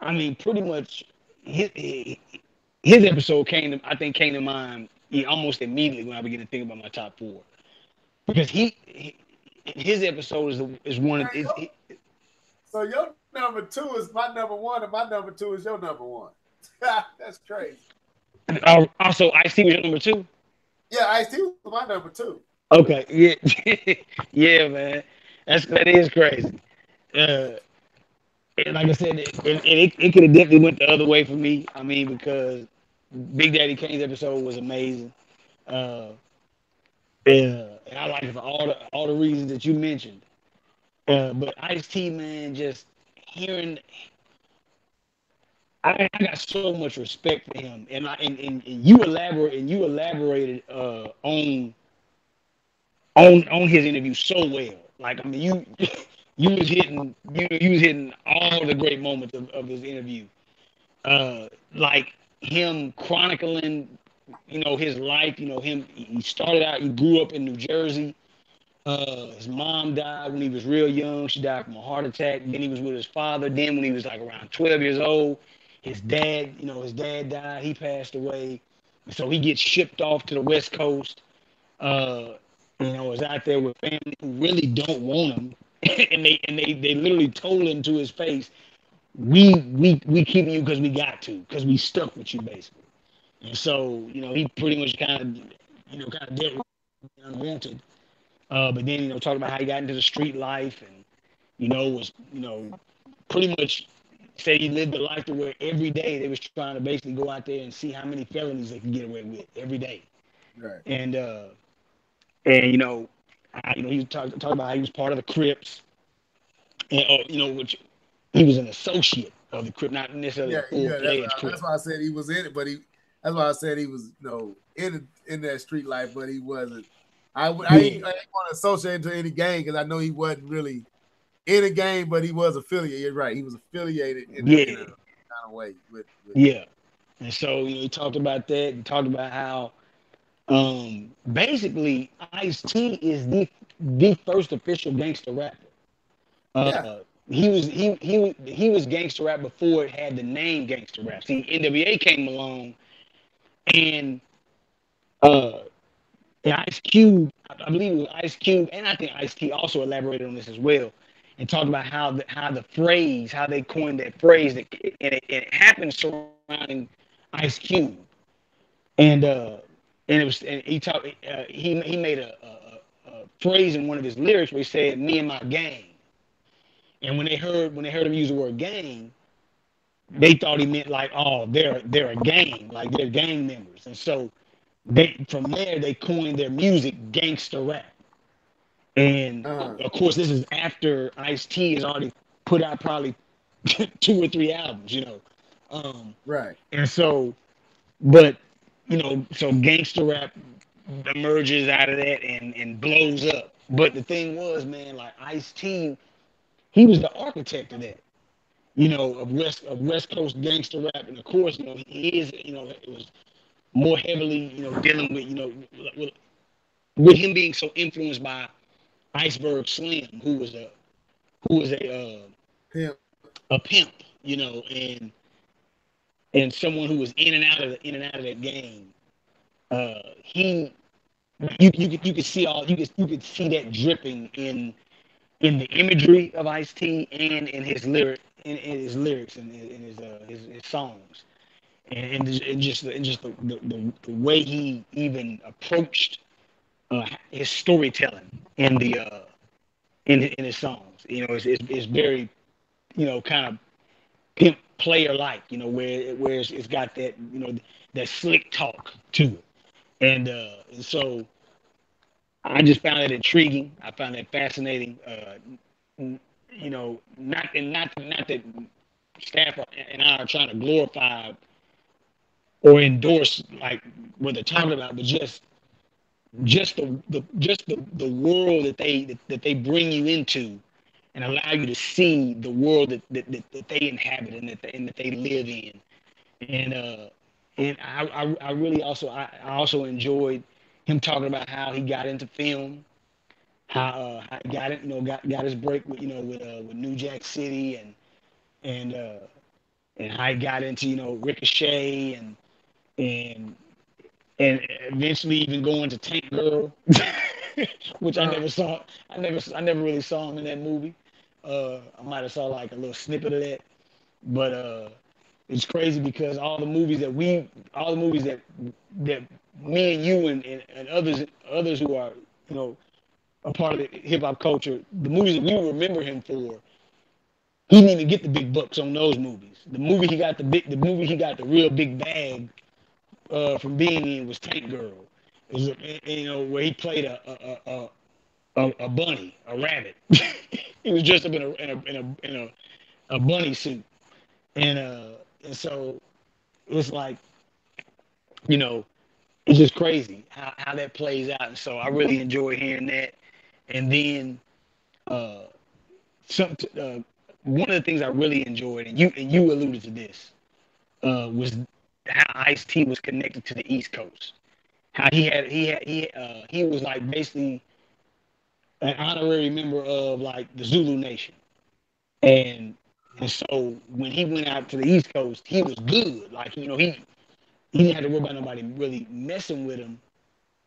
I mean, pretty much his his episode came to mind almost immediately when I began to think about my top four because his episode is one of is So your number two is my number one, and my number two is your number one. That's crazy. Also, Ice T was your number two. Yeah, Ice T was my number two. Okay, yeah, yeah, man, that is crazy. Uh, and like I said, it could have definitely went the other way for me. I mean, because Big Daddy Kane's episode was amazing. Uh, and I like it for all the reasons that you mentioned. But Ice T, man, just hearing, I got so much respect for him, and you elaborated on his interview so well. Like I mean, you you was hitting all the great moments of his interview. Like him chronicling, his life. Him. He started out. He grew up in New Jersey. His mom died when he was real young. She died from a heart attack. Then he was with his father. Then when he was like around 12 years old, his dad died. He passed away. So he gets shipped off to the West Coast. Uh, is out there with family who really don't want him, and they literally told him to his face, we keeping you because we got to, because we stuck with you basically. And so he pretty much kind of dealt with unwanted. But then talking about how he got into the street life and was pretty much said he lived a life to where every day they was trying to basically go out there and see how many felonies they could get away with every day. Right. And he talked about how he was part of the Crips, and which he was an associate of the Crip, not necessarily a Yeah, full yeah. That's fledged that's Crip. why I said he was in it, but he. That's why I said he was, in that street life, but he wasn't. Yeah, I ain't want to associate him to any gang because I know he wasn't really in a gang, but he was affiliated. You're right. He was affiliated in a yeah, kind of way with yeah. And so he talked about that. He talked about how basically Ice T is the first official gangster rapper. yeah. He was gangster rap before it had the name gangster rap. See, NWA came along and uh and Ice Cube, I believe it was Ice Cube, and I think Ice T also elaborated on this as well, and talked about how they coined that phrase, and it happened surrounding Ice Cube, and he made a phrase in one of his lyrics where he said, "Me and my gang," and when they heard him use the word gang, they thought he meant like, oh, they're a gang, like they're gang members, and so from there they coined their music gangster rap. And Uh, of course, this is after Ice T has already put out probably 2 or 3 albums, right. and so, but so gangster rap emerges out of that and blows up. But the thing was, man, like Ice T, he was the architect of that. Of West Coast gangster rap, and of course, he is, it was more heavily, dealing with, with him being so influenced by Iceberg Slim, Pimp. a pimp, and someone who was in and out of that game. He you could see that dripping in the imagery of Ice T and in his lyrics and his songs. And just the way he even approached his storytelling in the in his songs. It's very kind of pimp player like. Where it's got that that slick talk to it. And so I just found it intriguing. I found it fascinating. Not that staff and I are trying to glorify or endorse like what they're talking about, but just the world that they bring you into and allow you to see the world that they inhabit and that they live in. And I really I also enjoyed him talking about how he got into film, how he got it, got his break with New Jack City, and uh, and how he got into Ricochet, and and eventually even going to Tank Girl, which I Uh, never saw. I never really saw him in that movie. I might have saw like a little snippet of that, but it's crazy because all the movies that me and you and others who are you know a part of the hip hop culture, the movies that we remember him for, he didn't even get the big bucks on those movies. The movie he got the real big bag from being in was Tank Girl. It was, where he played a bunny, a rabbit. He was dressed up in a bunny suit, and and so it's like you know it's just crazy how that plays out. And so I really enjoy hearing that. And then uh, some one of the things I really enjoyed, and you alluded to this, was how Ice T was connected to the East Coast. How he was like basically an honorary member of like the Zulu Nation, and so when he went out to the East Coast, he was good. Like he didn't have to worry about nobody really messing with him,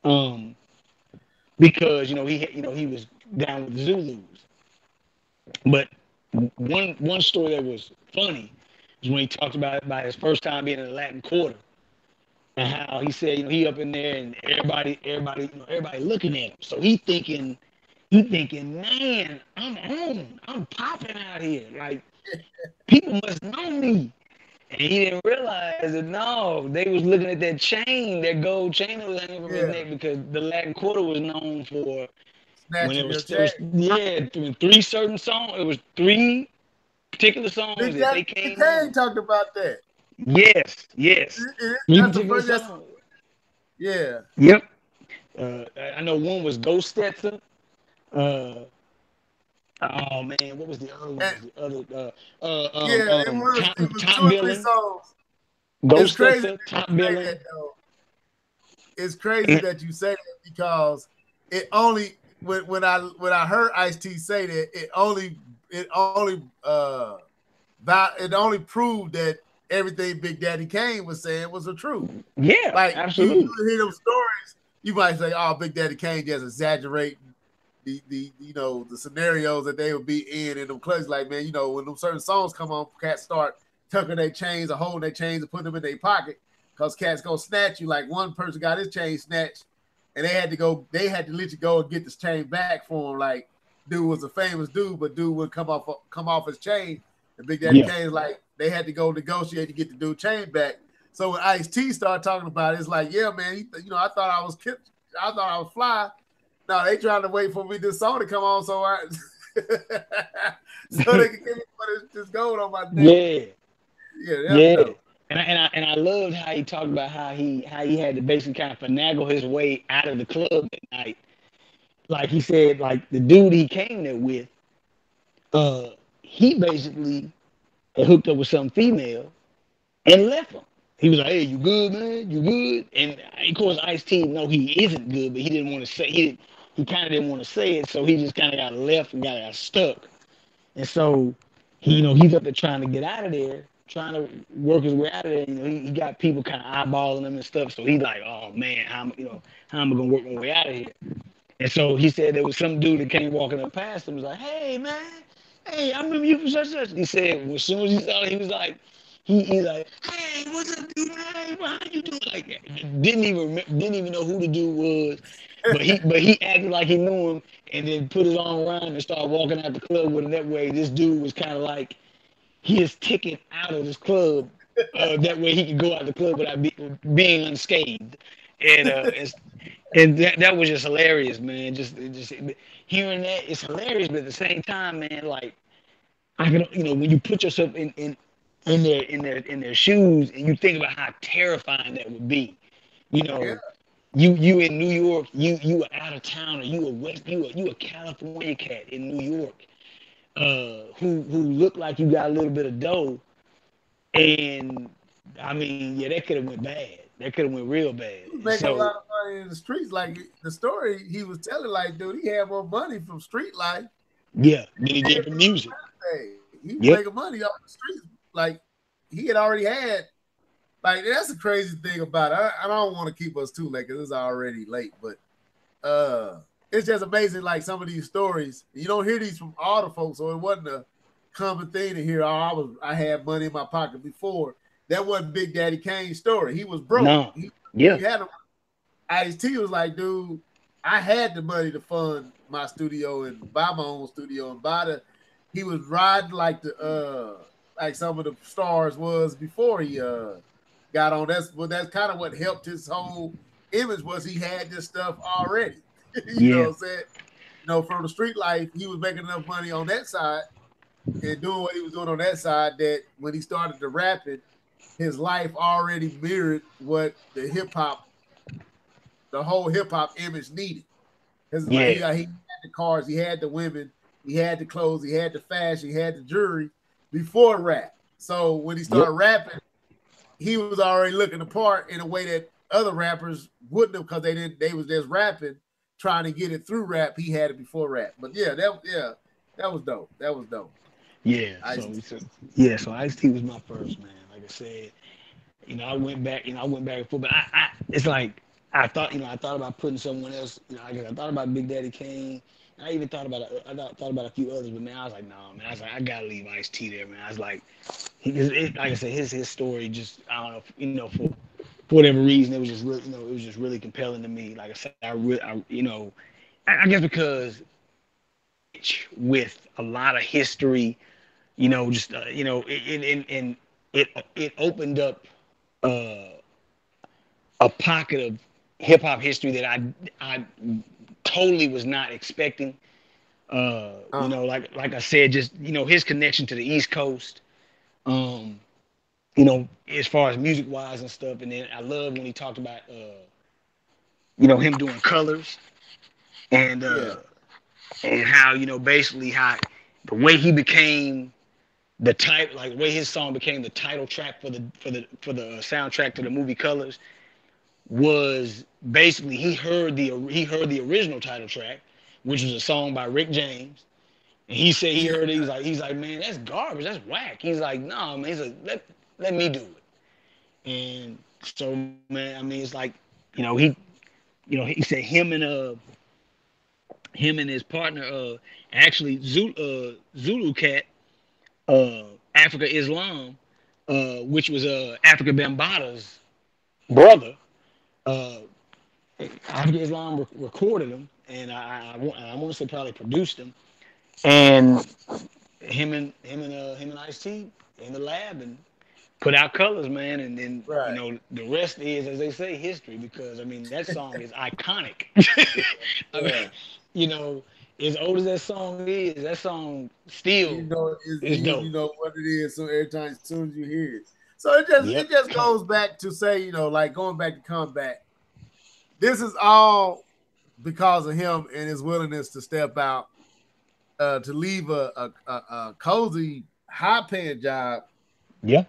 um, because he was down with the Zulus. But one story that was funny is when he talked about his first time being in the Latin Quarter, and how he said, he up in there and everybody looking at him. So he thinking, man, I'm on, I'm popping out here. Like people must know me. And he didn't realize that no, they was looking at that chain, that gold chain that was hanging from his Yeah, neck, because the Latin Quarter was known for when snatching your it was chain. yeah, three certain songs. It was three particular songs Big that Daddy they came Kane on. talked about that. Yes, yes, three That's the particular first. songs. Yeah, Yep. I know one was Ghost Stetson. Uh, oh man, what was the other one? and Was the other yeah, it was. It was two Top or three Billing, songs. It's Ghost crazy Stetson, that Top you say that Billing. though. It's crazy And, that you say that because it only when I heard Ice T say that it only proved that everything Big Daddy Kane was saying was the truth. yeah, Like absolutely. you hear them stories, you might say, "Oh, Big Daddy Kane just exaggerating the scenarios that they would be in them clubs." Like, man, when them certain songs come on, cats start tucking their chains or holding their chains and putting them in their pocket because cats gonna snatch you. Like one person got his chain snatched, and they had to let you go and get this chain back for him. Like, dude was a famous dude, but dude would come off his chain, and Big Daddy Yeah, Kane's like they had to go negotiate to get the dude chain back. So when Ice T started talking about it, it's like, yeah, man, I thought I was fly. No, they trying to wait for me this song to come on so they can give me this gold on my neck. yeah, Yeah, that's yeah. dope. And I loved how he talked about how he had to basically kind of finagle his way out of the club that night. Like he said, like the dude he came there with, uh, he basically had hooked up with some female and left him. He was like, "Hey, you good, man? You good?" And of course, Ice T, no, he isn't good, but he didn't want to say he kind of didn't want to say it, so he just kind of got left and got stuck. And so he's up there trying to get out of there, trying to work his way out of there. He got people kind of eyeballing him and stuff. So he's like, "Oh man, how am I gonna work my way out of here?" And so he said there was some dude that came walking up past him, was like, "Hey man, hey, I remember you from such such." He said, well, as soon as he saw it, he was like, he's like, "Hey, what's up, dude? Hey, how you doing?" Like, didn't even know who the dude was, but he acted like he knew him, and then put his arm around him and started walking out the club with him. That way, this dude was kind of like his ticket out of this club. That way, he could go out the club without being unscathed. And that was just hilarious, man. Just hearing that, it's hilarious, but at the same time, man, like I can, when you put yourself in their shoes and you think about how terrifying that would be, you Yeah, know, you in New York, you are out of town, or you a California cat in New York, who look like you got a little bit of dough, and I mean, yeah, that could have went bad. That could have went real bad. he was And making a so, lot of money in the streets. Like the story he was telling, like, dude, he had more money from street life yeah, than then he he did did for from music. rap day. He was Yep. making money off the streets. Like he had already had. Like that's the crazy thing about it. I don't want to keep us too late because it's already late, but uh it's just amazing. Like some of these stories, you don't hear these from all the folks, so it wasn't a common thing to hear. Oh, I had money in my pocket before. That wasn't Big Daddy Kane's story. He was broke. No. He Yeah. had a Ice T was like, dude, I had the money to fund my studio and buy my own studio and buy the. He was riding like some of the stars was before he got on. That's kind of what helped his whole image was he had this stuff already. You know Yeah. what I'm saying? You know, from the street life, he was making enough money on that side and doing what he was doing on that side that when he started to rapping, his life already mirrored what the whole hip hop image needed. Because like Yeah. he had the cars, he had the women, he had the clothes, he had the fashion, he had the jewelry before rap. So when he Yep. started rapping, he was already looking the part in a way that other rappers wouldn't have because they didn't. They was just rapping, trying to get it through rap. He had it before rap. But that was dope. That was dope. Yeah. I So Ice T was my first man. Like I said, I went back. I went back and forth. But it's like I thought about putting someone else. I thought about Big Daddy Kane. I even thought about thought about a few others, but man, I was like, no, man. I was like, I gotta leave Ice T there, man. I was like, like I said, his story just I don't know, for whatever reason, it was just really, it was just really compelling to me. Like I said, I guess because with a lot of history, just and it opened up uh, a pocket of hip hop history that I totally was not expecting. Like I said, just his connection to the East Coast. Um, as far as music wise and stuff, and then I love when he talked about him doing colors and yeah how basically how the way he became the type like the way his song became the title track for the soundtrack to the movie Colors was basically he heard the original title track, which was a song by Rick James, and he said he yeah heard it. He's like, man, that's garbage, that's whack. He's like, no, nah, man. He's like, let me do it. And so, man, I mean, it's like, he said him and his partner, actually Zulu Cat, Africa Islam, which was Africa Bambaata's brother. Uh, Africa Islam recorded them, and I want to say probably produced them, and him and Ice T in the lab and put out Colors, man, and then right the rest is, as they say, history. Because I mean that song is iconic. I mean, yeah. you know, as old as that song is, that song still You know is dope. you know what it is. So every time as soon as you hear it, so it Yep. just goes back to say like going back to combat. This is all because of him and his willingness to step out, to leave a cozy, high paying job, Yeah.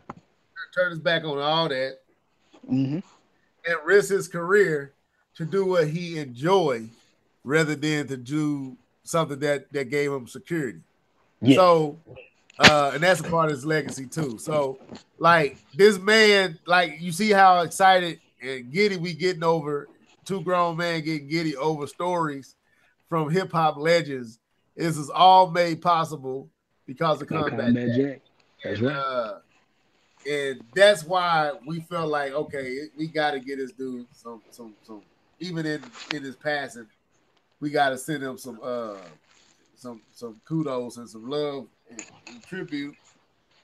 turn his back on all that, Hmm. and risk his career to do what he enjoy rather than to do something that gave him security. Yeah. So, and that's a part of his legacy too. So, like this man, like you see how excited and giddy we getting over two grown men getting giddy over stories from hip hop legends. This is all made possible because of By Combat Combat Jack, Jack. That's right. and that's why we felt like okay, we got to get this dude some even in his passing, we got to send him some kudos and some love and tribute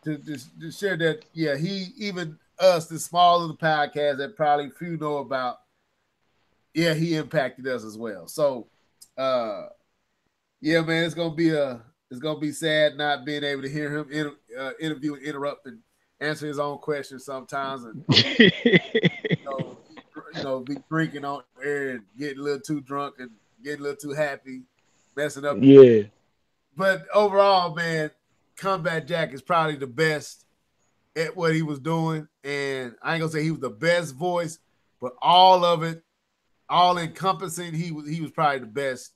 to share that. Yeah, he even us, the small of the podcast that probably few know about. Yeah, he impacted us as well. So, uh, yeah, man, it's gonna be sad not being able to hear him interview and interrupt and answer his own questions sometimes, and know, be drinking on air and getting a little too drunk and getting a little too happy, messing up. Yeah. But overall, man, Combat Jack is probably the best at what he was doing. And I ain't gonna say he was the best voice, but all of it, all encompassing, he was probably the best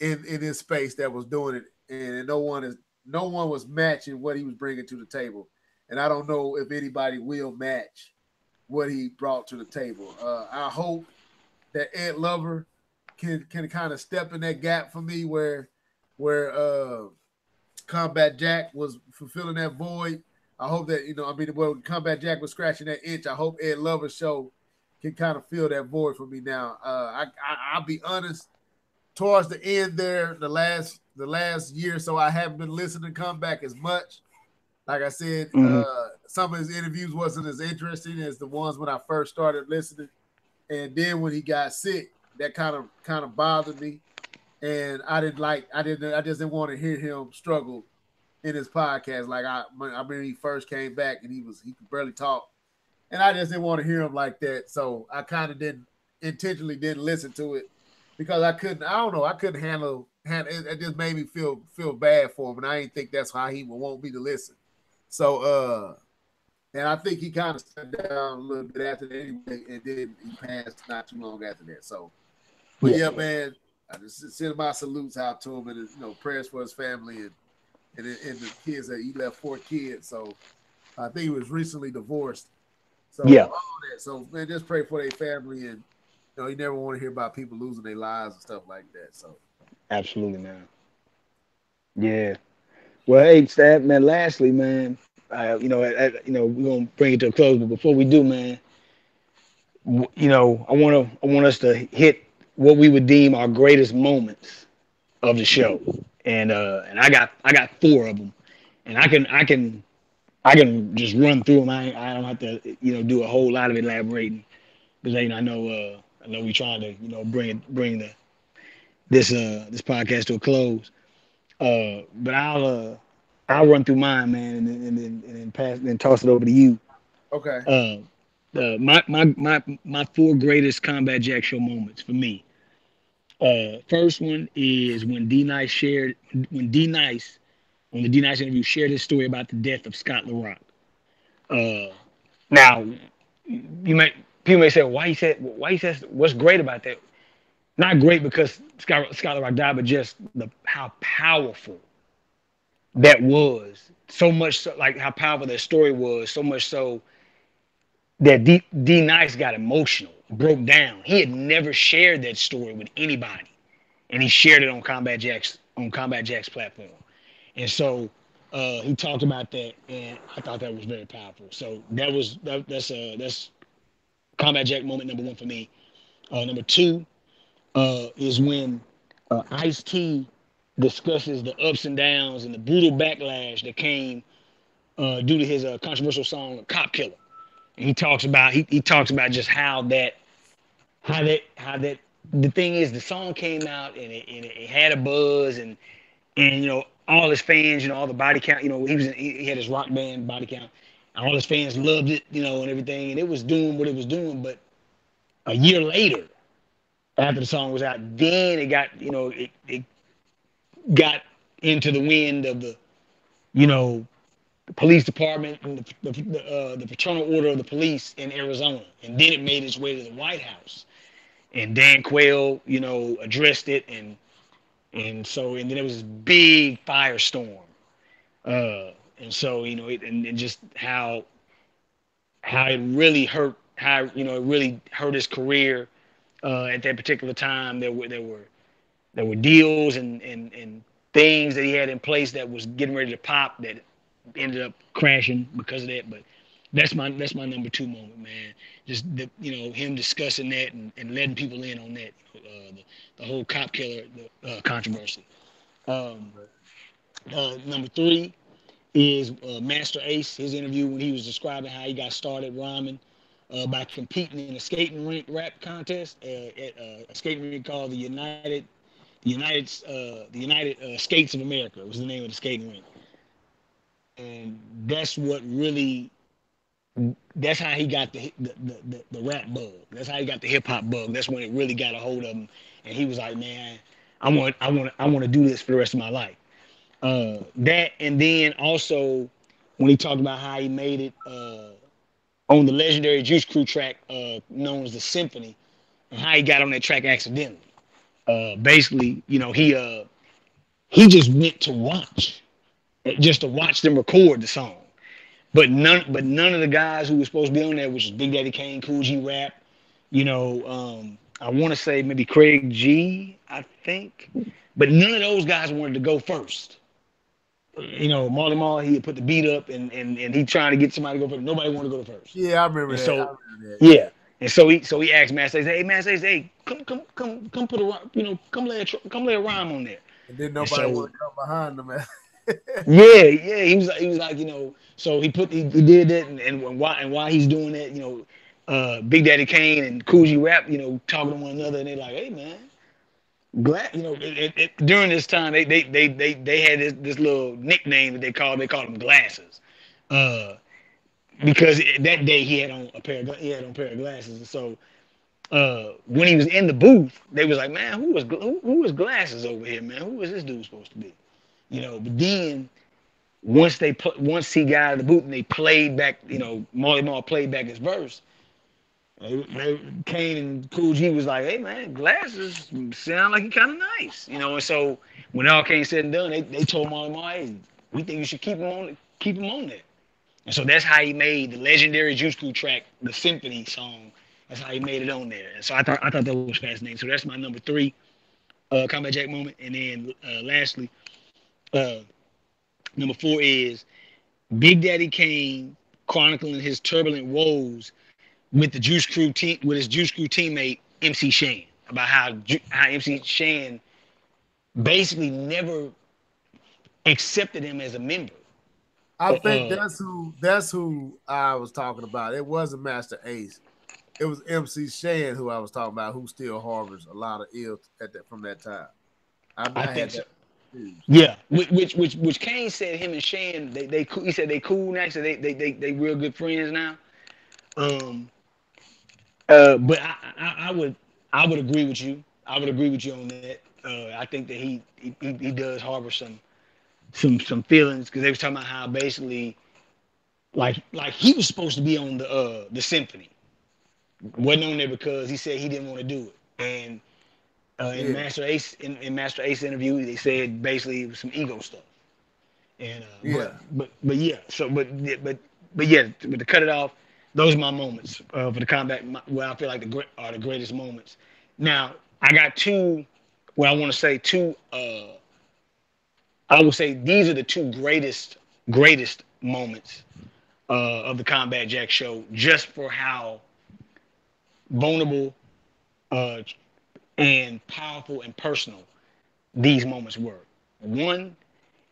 in his space that was doing it. And no one was matching what he was bringing to the table. And I don't know if anybody will match what he brought to the table. I hope that Ed Lover can kind of step in that gap for me where Combat Jack was fulfilling that void. I hope that I mean, when Combat Jack was scratching that itch, I hope Ed Lover's show can kind of fill that void for me now. I'll be honest. Towards the end there, the last year, or so I haven't been listening to Comeback as much. Like I said, Hmm. some of his interviews wasn't as interesting as the ones when I first started listening. And then when he got sick, that kind of bothered me. And I just didn't want to hear him struggle in his podcast. Like I mean, he first came back and he could barely talk, and I just didn't want to hear him like that. So I kind of didn't intentionally didn't listen to it because I couldn't. I don't know. I couldn't handle it. It just made me feel bad for him, and I didn't think that's how he would want me to listen. So and I think he kind of stepped down a little bit after that anyway, and then he passed not too long after that. So, but Yeah, yeah, man, I just send my salutes out to him and prayers for his family and the kids that he left 4 kids. So I think he was recently divorced. So yeah, all that. So man, just pray for their family and you never want to hear about people losing their lives and stuff like that. So absolutely, man. Yeah. Well, hey, Stab, man. Lastly, man, we're gonna bring it to a close, but before we do, man, I want us to hit what we would deem our greatest moments of the show, and I got four of them, and I can just run through them. I don't have to do a whole lot of elaborating because I know we trying to bring this podcast to a close. But I'll run through mine, man, and then pass and then toss it over to you. okay, Uh, my four greatest Combat Jack show moments for me. First one is when D Nice on the D Nice interview shared his story about the death of Scott LaRock. Uh, now you may people may say, well, why he said what's great about that? Not great because Scott LaRock died, but just how powerful that was. So much so, like how powerful that story was. So much so that D Nice got emotional, broke down. He had never shared that story with anybody, and he shared it on Combat Jack's platform. And so he talked about that, and I thought that was very powerful. So that's Combat Jack moment number one for me. Number two is when Ice T discusses the ups and downs and the brutal backlash that came due to his controversial song "Cop Killer." And he talks about just how that the thing is the song came out and it had a buzz and all his fans, all the body count, he had his rock band body count, and all his fans loved it, and everything, and it was doing what it was doing. But a year later, after the song was out, then it got into the wind of you know the police department and the fraternal order of the police in Arizona, and then it made its way to the White House, and Dan Quayle addressed it, and then there was this big firestorm, and so and just how it really hurt, how it really hurt his career at that particular time. There were deals and things that he had in place that was getting ready to pop that ended up crashing because of that. But that's my number two moment, man. Just him discussing that and letting people in on that, the whole cop killer controversy. Um, Number three is Master Ace, his interview when he was describing how he got started rhyming by competing in a skating rink rap contest at a skating rink called the United Skates of America. Was the name of the skating rink, and that's how he got the rap bug. That's how he got the hip hop bug. That's when it really got a hold of him, and he was like, man, I want to do this for the rest of my life. That, and then also when he talked about how he made it on the legendary Juice Crew track known as the Symphony, and how he got on that track accidentally. Basically, he just went to just to watch them record the song. But none of the guys who were supposed to be on there, which was Big Daddy Kane, Cool G Rap, I want to say maybe Craig G, I think, but none of those guys wanted to go first. Marley Marl, he had put the beat up and he trying to get somebody to go first. Nobody wanted to go first. Yeah, I remember And that. I so, remember that. Yeah. yeah. And so he asked Master Ace, hey, Master Ace, hey, come put come lay a rhyme on there. And then And nobody so want to come behind them. yeah, he was like, so he did that and why he's doing that, Big Daddy Kane and Cool G Rap, talking to one another and they like, hey man, glad during this time they had this little nickname that they called him Glasses, uh, because that day he had on a pair of glasses, and so when he was in the booth, they was like, man, who was Glasses over here, man? Who is this dude supposed to be? But then once he got out of the booth and they played back, Marley Marl played back his verse. Kane and Cool G was like, "Hey man, Glasses sound like he kind of nice, And so when it all came said and done, they told Marley Marl, "Hey, we think you should keep him on there." And so that's how he made the legendary Juice Crew track, the Symphony song. That's how he made it on there. And so I thought that was fascinating. So that's my number three, Combat Jack moment. And then lastly, uh, number four is Big Daddy Kane chronicling his turbulent woes with his Juice Crew teammate MC Shan, about how MC Shan basically never accepted him as a member. I think Uh, that's who I was talking about. It wasn't Master Ace. It was MC Shan who I was talking about, who still harbors a lot of ill at that from that time. I I think had so. that confused. Yeah, which Kane said him and Shan he said they cool now. He said they real good friends now. Um, but I would agree with you. I would agree with you on that. I think that he does harbor some feelings because they was talking about how basically like he was supposed to be on the symphony, wasn't on there because he said he didn't want to do it. And in Yeah, Master Ace interview, they said basically it was some ego stuff. And yeah. but yeah, so but to cut it off, those are my moments for the combat where I feel like are the greatest moments. Now I got two. Well, I want to say two. I would say these are the two greatest moments of the Combat Jack show, just for how vulnerable uh, and powerful and personal these moments were. One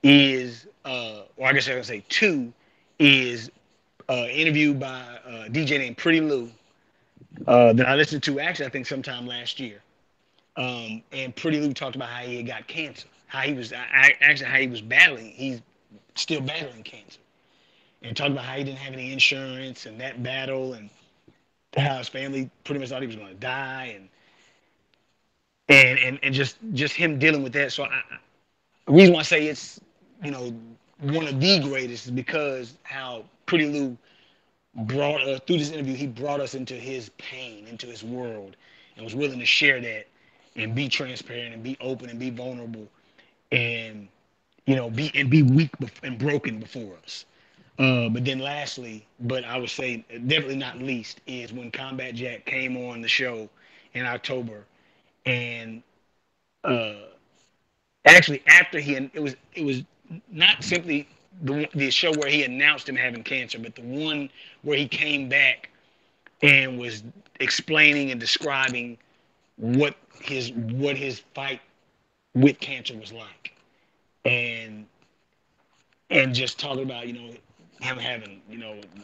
is, or I guess I can say two, is interview by a DJ named Pretty Lou that I listened to actually I think sometime last year. And Pretty Lou talked about how he had got cancer, how he was actually how he was battling. He's still battling cancer, and talked about how he didn't have any insurance and that battle, and how his family pretty much thought he was going to die, and just him dealing with that. So the reason why I say it's you know one of the greatest is because how Pretty Lou brought us through this interview. He brought us into his pain, into his world, and was willing to share that and be transparent and be open and be vulnerable and be weak and broken before us. But then lastly, but I would say definitely not least, is when Combat Jack came on the show in October, and uh, actually after it was not simply the show where he announced him having cancer, but the one where he came back and was explaining and describing what his fight with cancer was like, and just talking about him having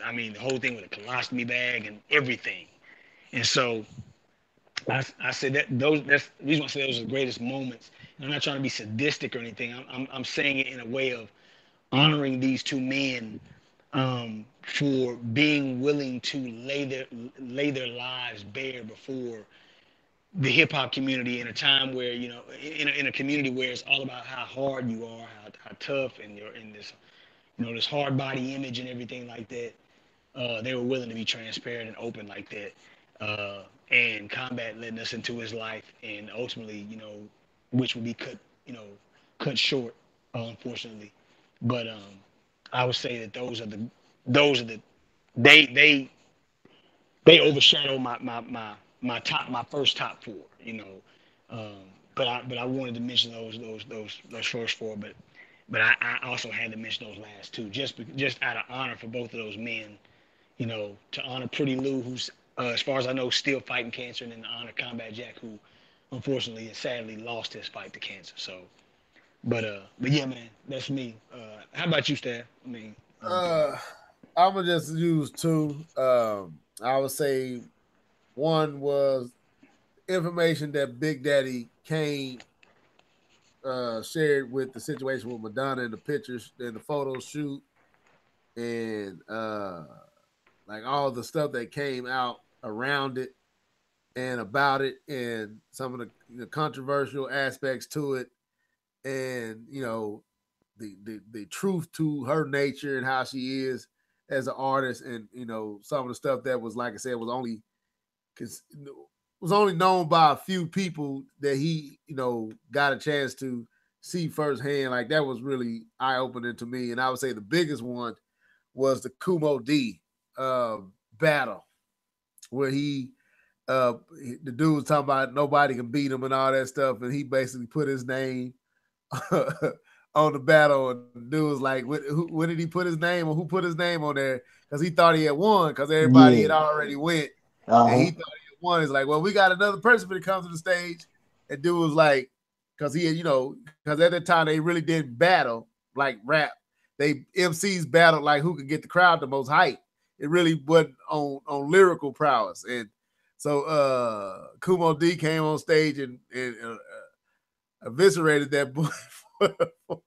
I mean the whole thing with a colostomy bag and everything. And so I said that's the reason why I say those are the greatest moments. And I'm not trying to be sadistic or anything. I'm saying it in a way of honoring these two men for being willing to lay their lives bare before the hip hop community in a time where in a community where it's all about how hard you are, how tough, and you're in this this hard body image and everything like that. They were willing to be transparent and open like that. And Combat letting us into his life, and ultimately, which would be cut short, unfortunately. But I would say that those are the they overshadow my my first top four. But I wanted to mention those first four, but I also had to mention those last two, just out of honor for both of those men. To honor Pretty Lou, who's as far as I know still fighting cancer, and then to honor Combat Jack, who unfortunately and sadly lost his fight to cancer. So, but yeah, man, that's me. How about you, Stan? I mean, Uh, I'm gonna just use two. I would say one was information that Big Daddy Kane shared with the situation with Madonna and the pictures and the photo shoot and like all the stuff that came out around it and about it and some of the controversial aspects to it and the truth to her nature and how she is as an artist and some of the stuff that was like I said cause, was only known by a few people that he got a chance to see firsthand. Like that was really eye opening to me. And I would say the biggest one was the Kumo D battle where the dude was talking about nobody can beat him and all that stuff, and he basically put his name on the battle, and the dude was like, when did he put his name, or who put his name on there? Because he thought he had won, because everybody had yeah, already went, and he uh thought he had won. It's like, well, we got another person when it comes to the stage, and dude was like, because he had, because at that time they really didn't battle like rap. They MCs battled like who could get the crowd the most hype. It really wasn't on lyrical prowess, and so Kumo D came on stage and eviscerated that boy for, for,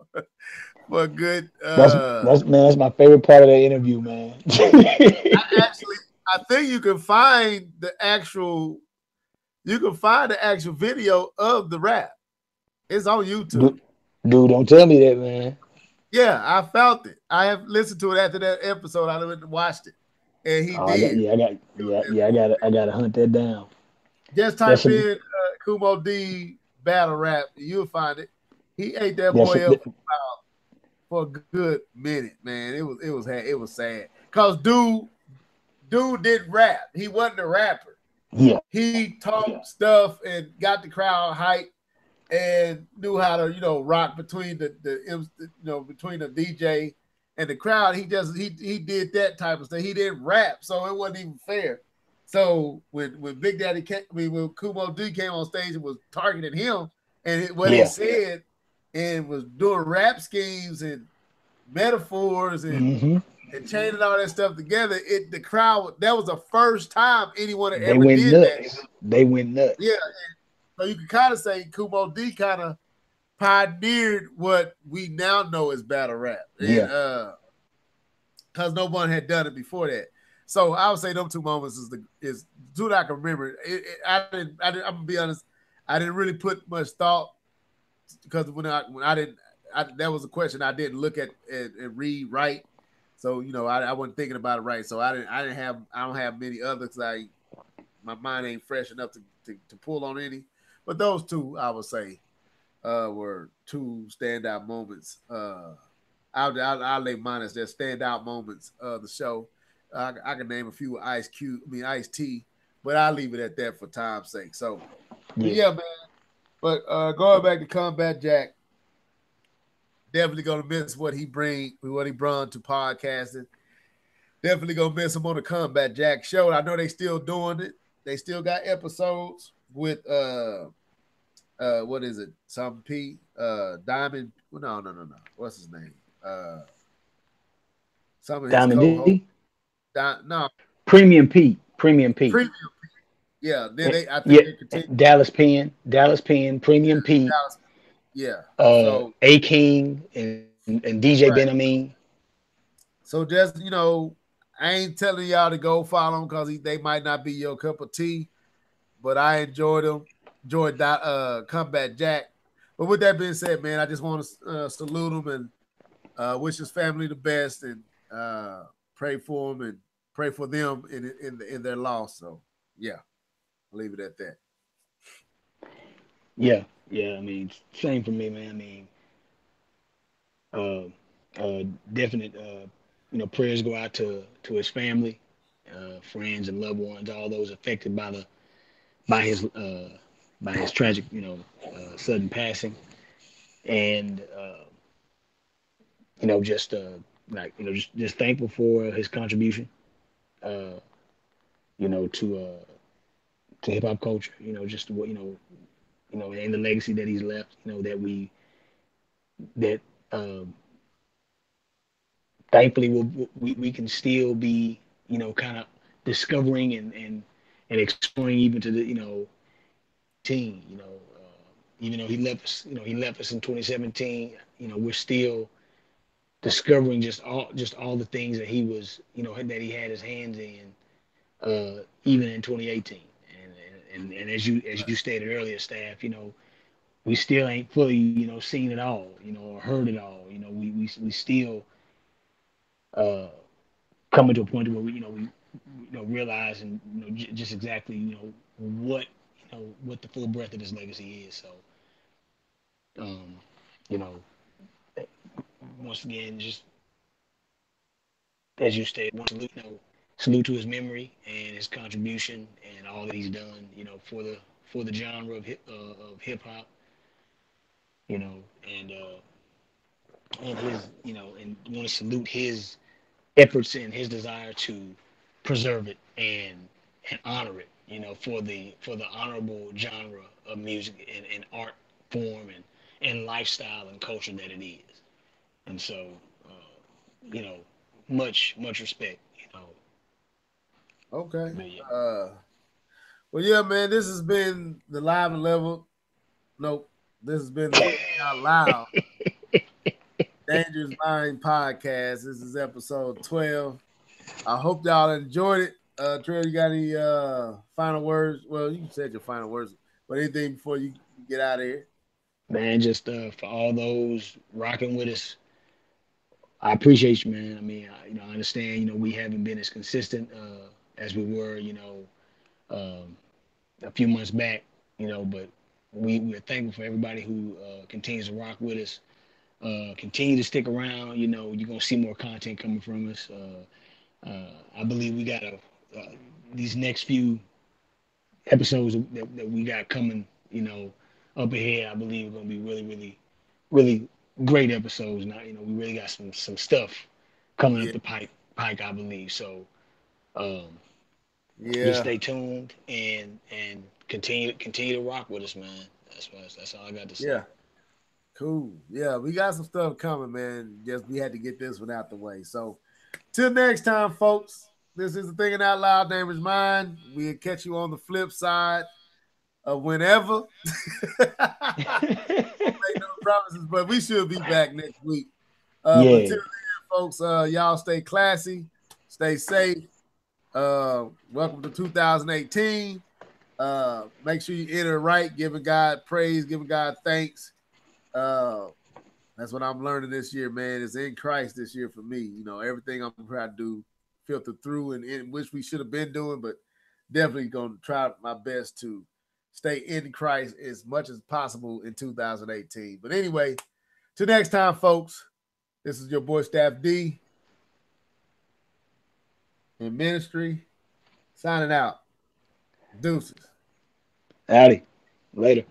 for a good. that's my favorite part of that interview, man. Actually, I think you can find the actual video of the rap. It's on YouTube. dude, dude, don't tell me that, man. Yeah, I felt it. I have listened to it after that episode. I went and watched it, and he Oh, I got, did. yeah, I got, yeah, yeah, I gotta hunt that down. Just That's type some, in Kumo D battle rap, you'll find it. He ate that that's boy up for a good minute, man. It was sad because dude didn't rap. He wasn't a rapper. yeah, He talked stuff and got the crowd hyped and knew how to rock between between the DJ and the crowd. He did that type of stuff. He didn't rap, so it wasn't even fair. So when Big Daddy came, I mean when Kumo D came on stage and was targeting him and what he yeah. said and was doing rap schemes and metaphors hmm and chaining all that stuff together, the crowd that was the first time anyone had They ever went did that. nuts. They went Yeah, nuts. so you can kind of say Kumo D kind of pioneered what we now know as battle rap, and Yeah, because no one had done it before that. So I would say them two moments is two that I can remember. I'm gonna be honest, I didn't really put much thought because when I didn't that was a question I didn't look at and read right. So I wasn't thinking about it right. So I don't have many others. My mind ain't fresh enough to pull on any. But those two I would say were two standout moments. I'll lay mine as their standout moments of the show. I can name a few Ice T, but I'll leave it at that for time's sake. So, but yeah, yeah, man. But going back to Combat Jack, definitely gonna miss what he brought to podcasting. Definitely gonna miss him on the Combat Jack show. I know they still doing it. They still got episodes with what is it? Some P Diamond. No. What's his name? Some of his Diamond D, co-hosts. No, Premium Pete, Premium Pete. premium. Yeah, then Eh, they. I think yeah, they continue. Dallas Penn, Premium Pete, Dallas. Yeah. So A King, and DJ Ben right. Amin. So just I ain't telling y'all to go follow them because they might not be your cup of tea. But I enjoyed them. Enjoyed that Comeback Jack. But with that being said, man, I just want to salute him and wish his family the best and pray for him and pray for them in their loss. So yeah, I'll leave it at that. Yeah, yeah. I mean, same for me, man. I mean, uh, definite. Prayers go out to his family, friends, and loved ones, all those affected by by his tragic, sudden passing, and just just thankful for his contribution, uh, to hip hop culture. Just what and the legacy that he's left. That um, thankfully we can still be kind of discovering and exploring even to the 2018. Even though he left us in 2017. We're still discovering just all the things that that he had his hands in, even in 2018. And as you stated earlier, staff, we still ain't fully seen it all, or heard it all. We still uh, coming to a point where we realize and just exactly what the full breadth of this legacy is. So um, you know once again, just as you stated, one salute to his memory and his contribution and all that he's done, for the genre of hip hop, you know, and his, and want to salute his efforts and his desire to preserve it and honor it, for the honorable genre of music and art form and lifestyle and culture that it is. And so, you know, much respect, Okay. but yeah. Uh, well, yeah, man. This has been the live and level. Nope. This has been the Thinking Out Loud Dangerous Mind podcast. This is episode 12. I hope y'all enjoyed it. Trail, you got any final words? Well, you said your final words, but anything before you get out of here? Man, just for all those rocking with us, I appreciate you, man. I mean, I understand, we haven't been as consistent as we were, a few months back, but we're thankful for everybody who continues to rock with us. Continue to stick around. You're gonna see more content coming from us. I believe we got these next few episodes that we got coming, up ahead. I believe are gonna be really, really, really great episodes. Now, we really got some stuff coming up Yeah, the pike. I believe so. Um, just yeah, stay tuned and continue to rock with us, man. That's all I got to say. yeah. Cool. Yeah, we got some stuff coming, man. Just we had to get this one out the way. So, till next time, folks. This is the Thinking Out Loud Neighbor's Mind. We'll catch you on the flip side of whenever. Won't make no promises, but we should be back next week. But till Yeah, then, folks, y'all stay classy, stay safe. Welcome to 2018. Make sure you enter right, giving God praise, giving God thanks. Uh, that's what I'm learning this year, man. It's in Christ this year for me. Everything I'm trying to do filter through and in which we should have been doing, but definitely going to try my best to stay in Christ as much as possible in 2018. But anyway, till next time, folks, this is your boy Staff D in ministry signing out. Deuces. howdy, later.